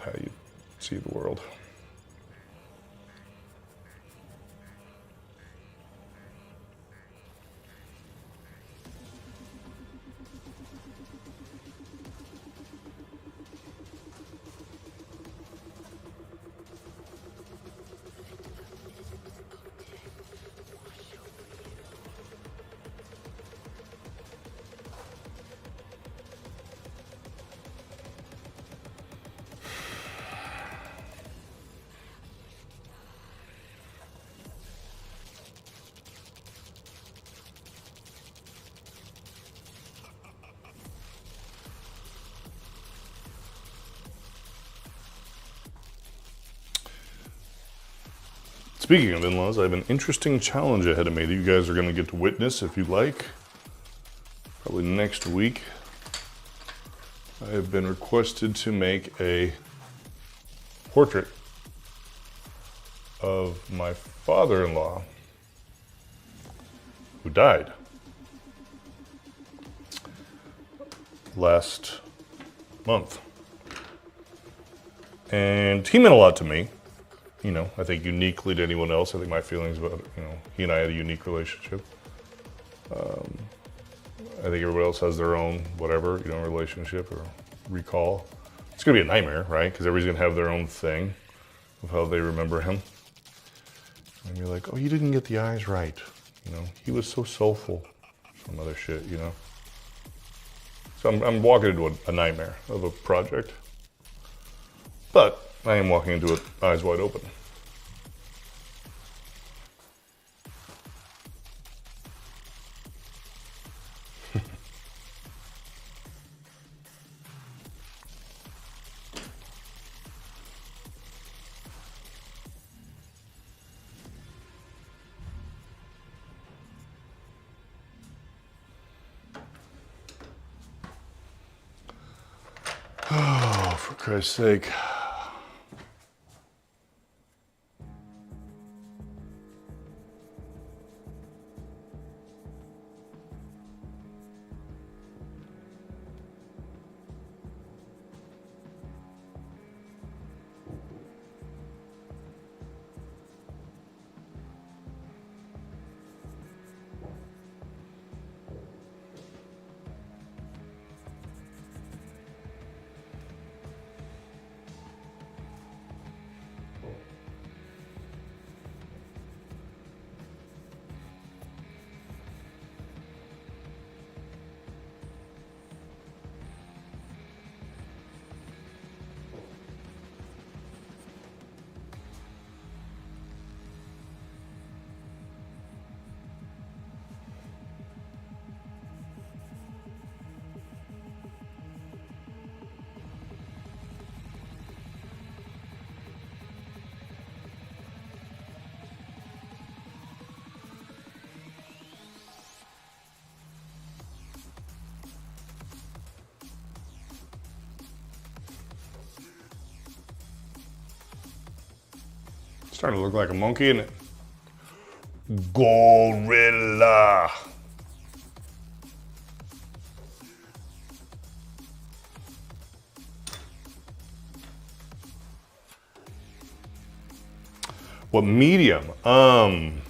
how you see the world. Speaking of in-laws, I have an interesting challenge ahead of me that you guys are going to get to witness if you like. Probably next week. I have been requested to make a portrait of my father-in-law who died last month. And he meant a lot to me. I think uniquely to anyone else. I think my feelings about, he and I had a unique relationship. I think everybody else has their own whatever, relationship or recall. It's gonna be a nightmare, right? Because everybody's gonna have their own thing of how they remember him. And you're like, oh, you didn't get the eyes right. He was so soulful. Some other shit, So I'm walking into a nightmare of a project. But I am walking into it eyes wide open. Oh, for Christ's sake. Starting to look like a monkey, isn't it? Gorilla. What medium? I'm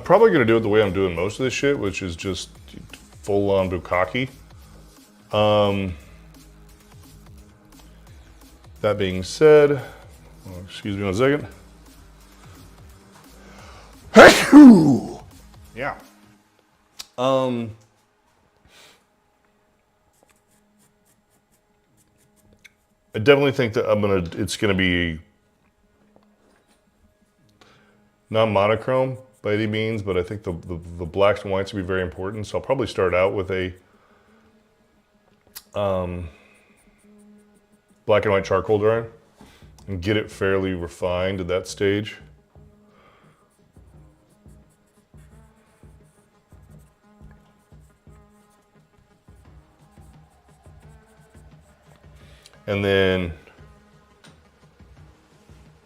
probably gonna do it the way I'm doing most of this shit, which is just full on bukkake. That being said, excuse me one second. Yeah. I definitely think that it's gonna be not monochrome by any means, but I think the blacks and whites will be very important. So I'll probably start out with a black and white charcoal drawing and get it fairly refined at that stage. And then,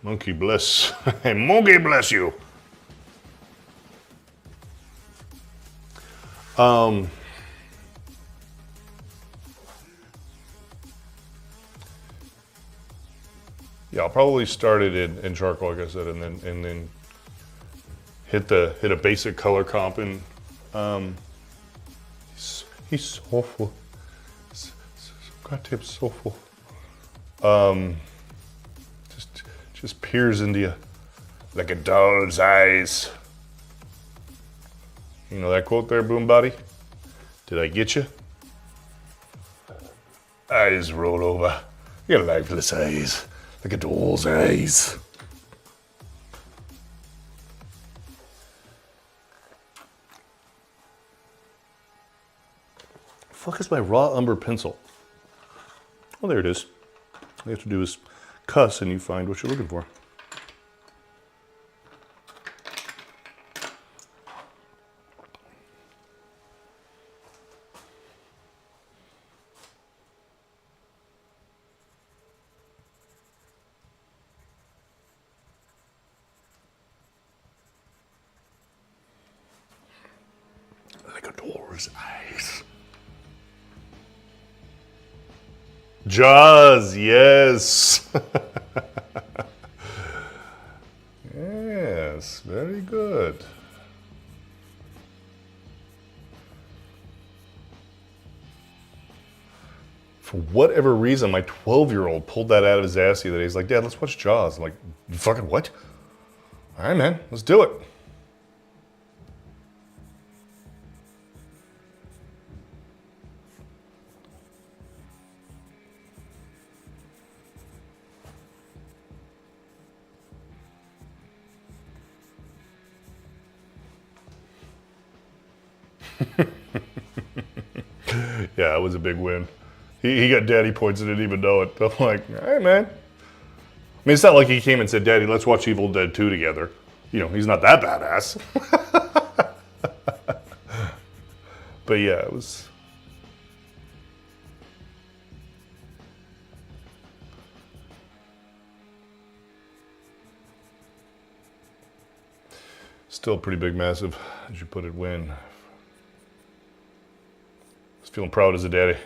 monkey bless, monkey bless you. Yeah, I'll probably start it in charcoal, like I said, and then hit a basic color comp and he's soulful. So goddamn soulful. Just peers into you like a doll's eyes. You know that quote there, Boom Body? Did I get you? Eyes roll over. Your lifeless eyes. Like a doll's eyes. Fuck is my raw umber pencil? Oh, there it is. All you have to do is cuss and you find what you're looking for. Like a doll's eyes. Jaws, yes. Yes, very good. For whatever reason, my 12-year-old pulled that out of his ass the other day. He's like, Dad, let's watch Jaws. I'm like, you fucking what? All right, man, let's do it. Yeah, it was a big win. He got daddy points and didn't even know it. I'm like, all right, man. I mean, it's not like he came and said, Daddy, let's watch Evil Dead 2 together. You know, he's not that badass. But yeah, it was... Still a pretty big, massive, as you put it, win. Just feeling proud as a daddy.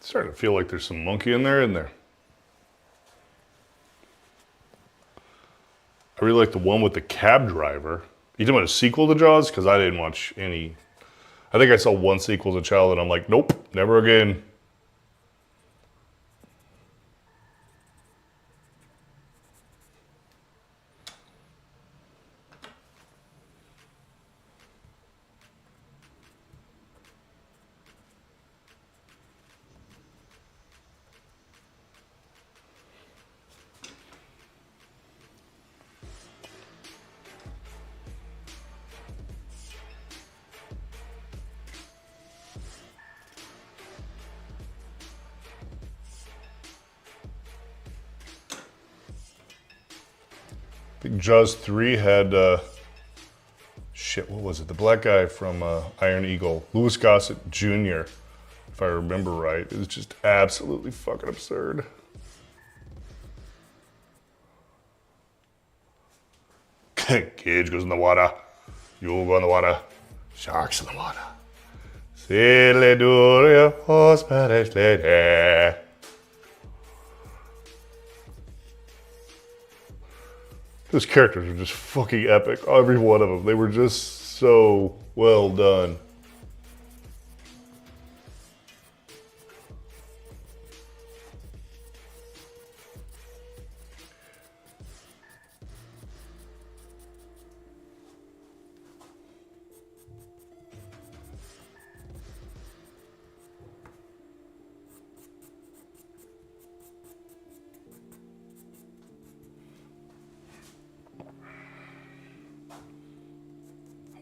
Starting to feel like there's some monkey in there, isn't there? I really like the one with the cab driver. You talking about a sequel to Jaws? Because I didn't watch any. I think I saw one sequel as a child and I'm like, nope, never again. think Jaws 3 had, shit, what was it? The black guy from Iron Eagle, Louis Gossett Jr., if I remember right. It was just absolutely fucking absurd. Cage goes in the water. You'll go in the water. Sharks in the water. Silly do your Spanish lady. Those characters are just fucking epic. Every one of them. They were just so well done.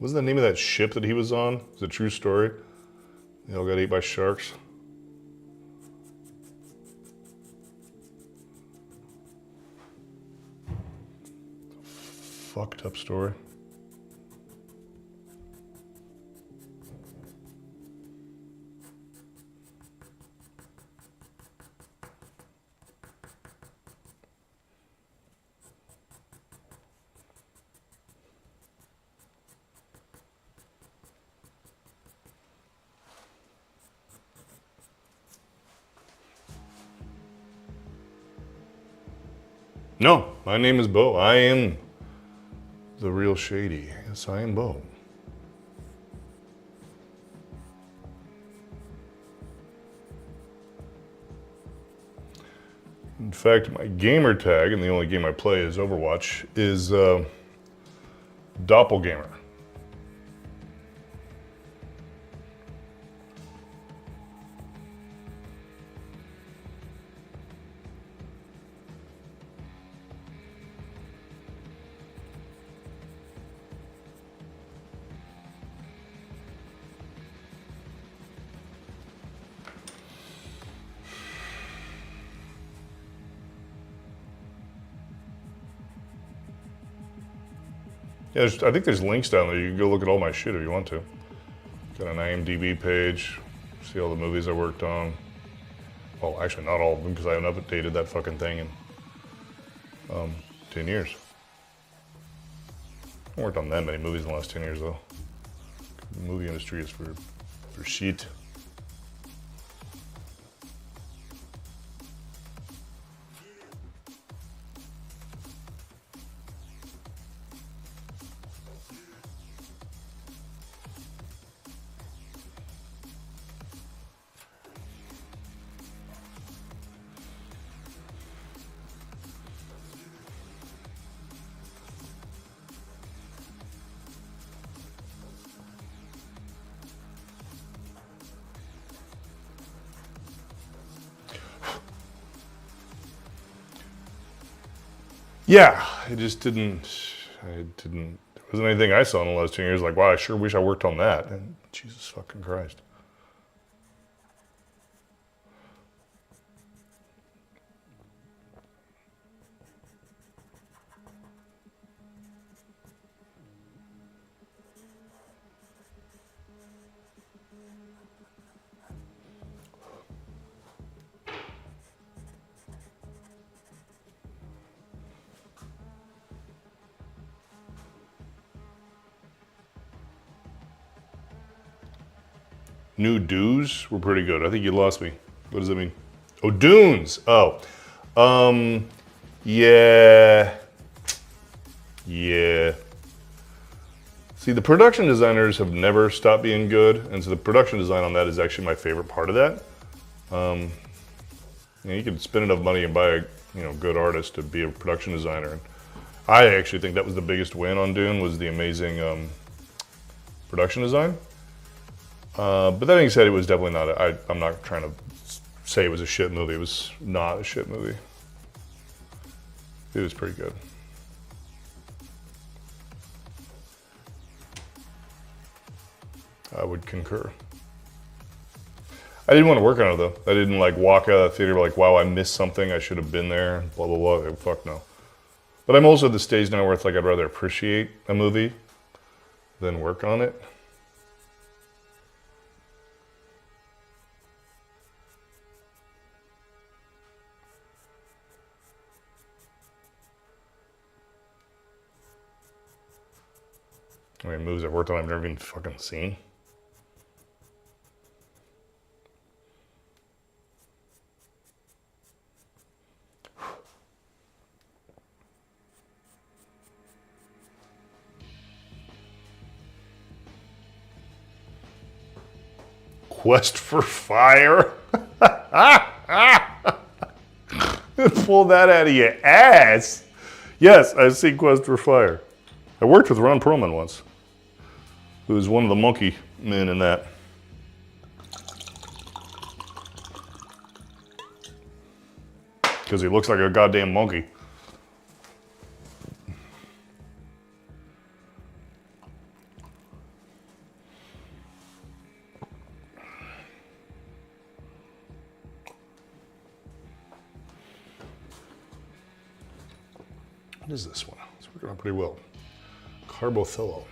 Wasn't the name of that ship that he was on? It's a true story. They all got ate by sharks. Fucked up story. No, my name is Bo. I am the real Shady. Yes, I am Bo. In fact, my gamer tag, and the only game I play is Overwatch, is Doppelgamer. Yeah, I think there's links down there. You can go look at all my shit if you want to. Got an IMDb page, see all the movies I worked on. Well, actually not all of them because I haven't updated that fucking thing in 10 years. I haven't worked on that many movies in the last 10 years though. The movie industry is for shit. Yeah, it just didn't, there wasn't anything I saw in the last 10 years like, wow, I sure wish I worked on that. And Jesus fucking Christ. New dues were pretty good. I think you lost me. What does that mean? Oh, dunes. Oh. Yeah. Yeah. See, the production designers have never stopped being good, and so the production design on that is actually my favorite part of that. You can spend enough money and buy a good artist to be a production designer. And I actually think that was the biggest win on Dune, was the amazing production design. But that being said, it was definitely not, I'm not trying to say it was a shit movie. It was not a shit movie. It was pretty good. I would concur. I didn't want to work on it though. I didn't like walk out of the theater like, wow, I missed something. I should have been there. Blah, blah, blah. Fuck no. But I'm also at the stage now where it's like I'd rather appreciate a movie than work on it. I mean, movies I've worked on I've never even fucking seen. Quest for Fire? Pull that out of your ass. Yes, I've seen Quest for Fire. I worked with Ron Perlman once, who was one of the monkey men in that. Because he looks like a goddamn monkey. What is this one? It's working out pretty well. Carbothello.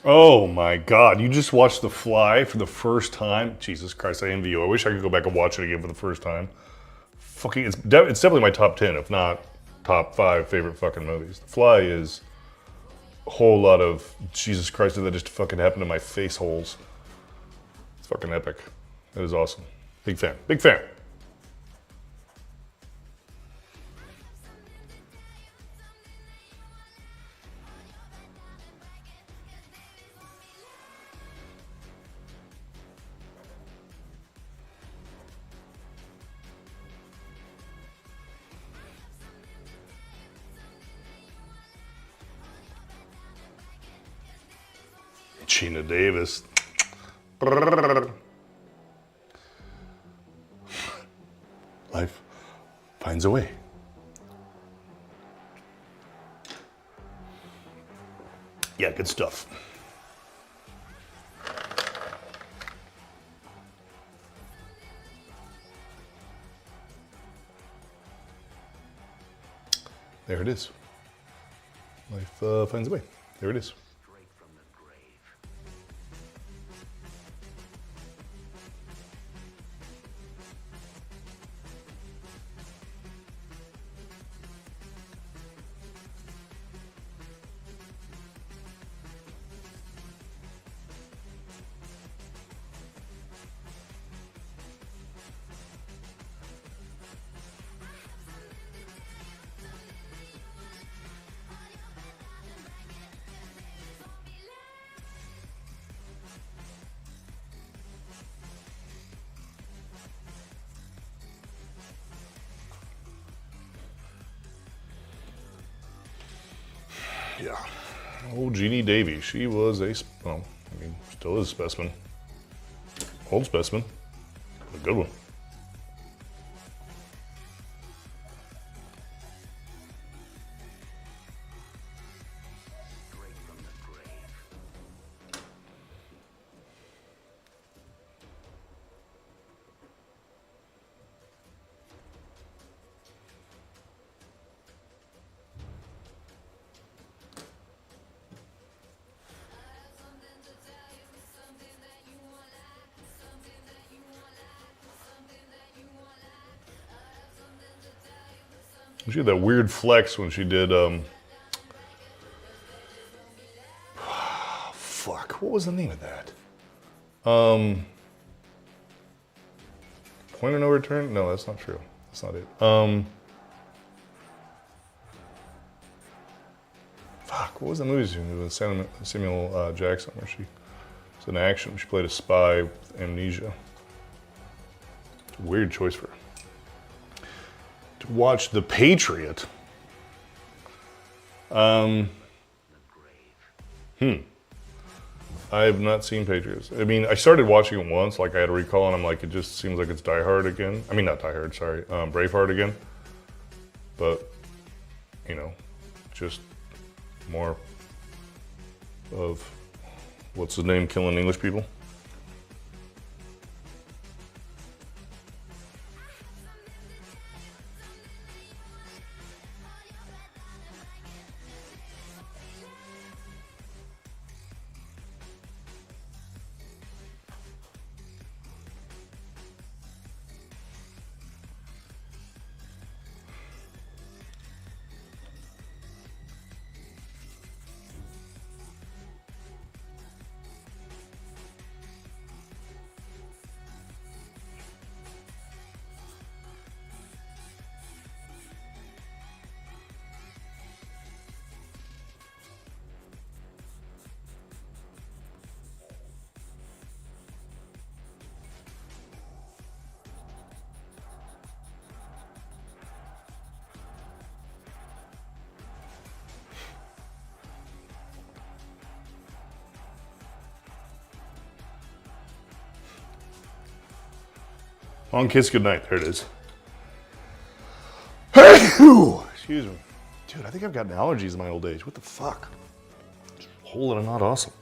Oh my God, you just watched The Fly for the first time? Jesus Christ, I envy you. I wish I could go back and watch it again for the first time. Fucking, it's definitely my top 10, if not top 5 favorite fucking movies. The Fly is a whole lot of, Jesus Christ, did that just fucking happen to my face holes. It's fucking epic. It is awesome. Big fan. Big fan. Gina Davis. Life finds a way. Yeah, good stuff. There it is. Life finds a way. There it is. Yeah. Old Jeannie Davy. She was a, well, I mean, still is a specimen. Old specimen. A good one. She had that weird flex when she did, fuck, what was the name of that? Point of No Return? No, that's not true. That's not it. Fuck, what was the movie she did with Samuel Jackson where she was in action? She played a spy with amnesia. It's a weird choice for her. To watch The Patriot. I have not seen Patriots. I mean, I started watching it once, like I had a recall, and I'm like, it just seems like it's Die Hard again. I mean, not Die Hard, sorry, Braveheart again. But, you know, just more of, what's his name, killing English people? Long kiss goodnight. There it is. Excuse me. Dude, I think I've gotten allergies in my old age. What the fuck? Hole in a knot, awesome.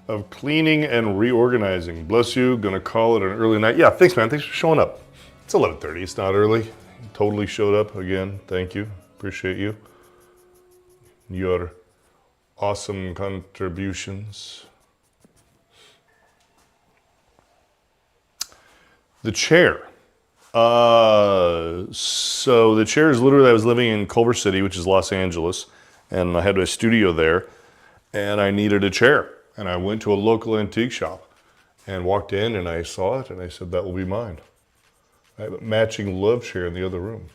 Of cleaning and reorganizing. Bless you. Gonna call it an early night. Yeah, thanks, man. Thanks for showing up. It's 11:30. It's not early. Totally showed up again. Thank you. Appreciate you. Your awesome contributions. The chair. So the chair is literally, I was living in Culver City, which is Los Angeles, and I had a studio there, and I needed a chair. And I went to a local antique shop and walked in and I saw it and I said, that will be mine. I have a matching love chair in the other room,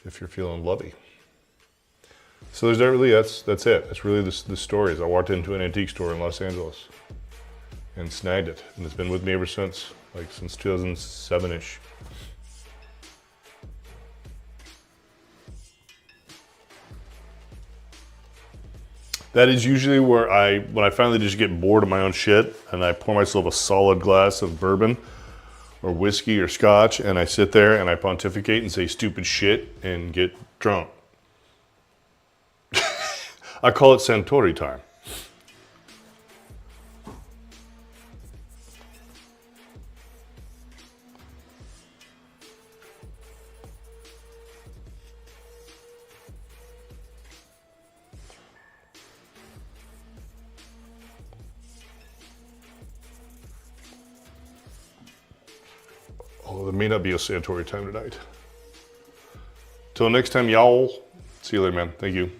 if you're feeling lovey. So there's not really, that's it. That's really the story. Is I walked into an antique store in Los Angeles and snagged it. And it's been with me ever since, like since 2007-ish. That is usually where when I finally just get bored of my own shit and I pour myself a solid glass of bourbon or whiskey or scotch and I sit there and I pontificate and say stupid shit and get drunk. I call it Santori time. Oh, there may not be a Santori time tonight. Till next time, y'all. See you later, man. Thank you.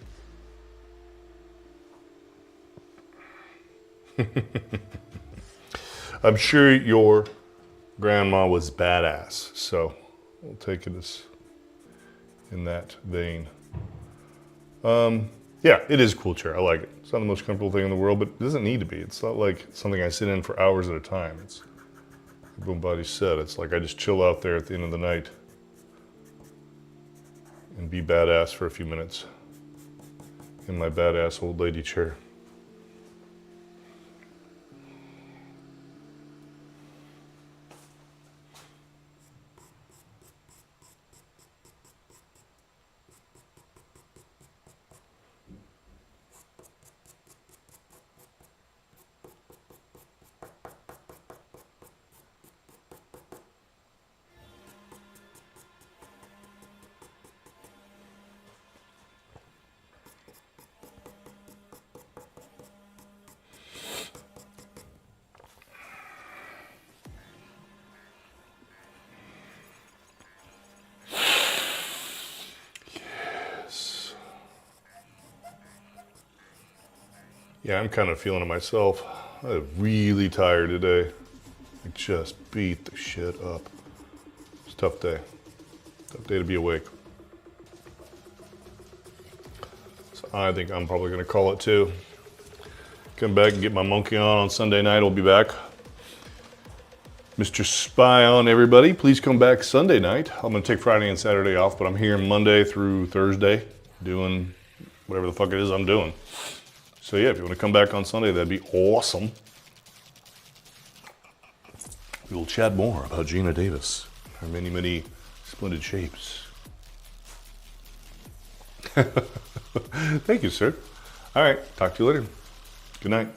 I'm sure your grandma was badass, so we'll take it as in that vein. Yeah, it is a cool chair. I like it. It's not the most comfortable thing in the world, but it doesn't need to be. It's not like something I sit in for hours at a time. It's like Boom Body said, it's like I just chill out there at the end of the night and be badass for a few minutes in my badass old lady chair. Yeah, I'm kind of feeling it myself. I'm really tired today. I just beat the shit up. It's a tough day. Tough day to be awake. So I think I'm probably going to call it too. Come back and get my monkey on Sunday night. I'll be back. Mr. Spy on everybody, please come back Sunday night. I'm going to take Friday and Saturday off, but I'm here Monday through Thursday doing whatever the fuck it is I'm doing. So yeah, if you want to come back on Sunday, that'd be awesome. We will chat more about Gina Davis, her many, many splendid shapes. Thank you, sir. All right, talk to you later. Good night.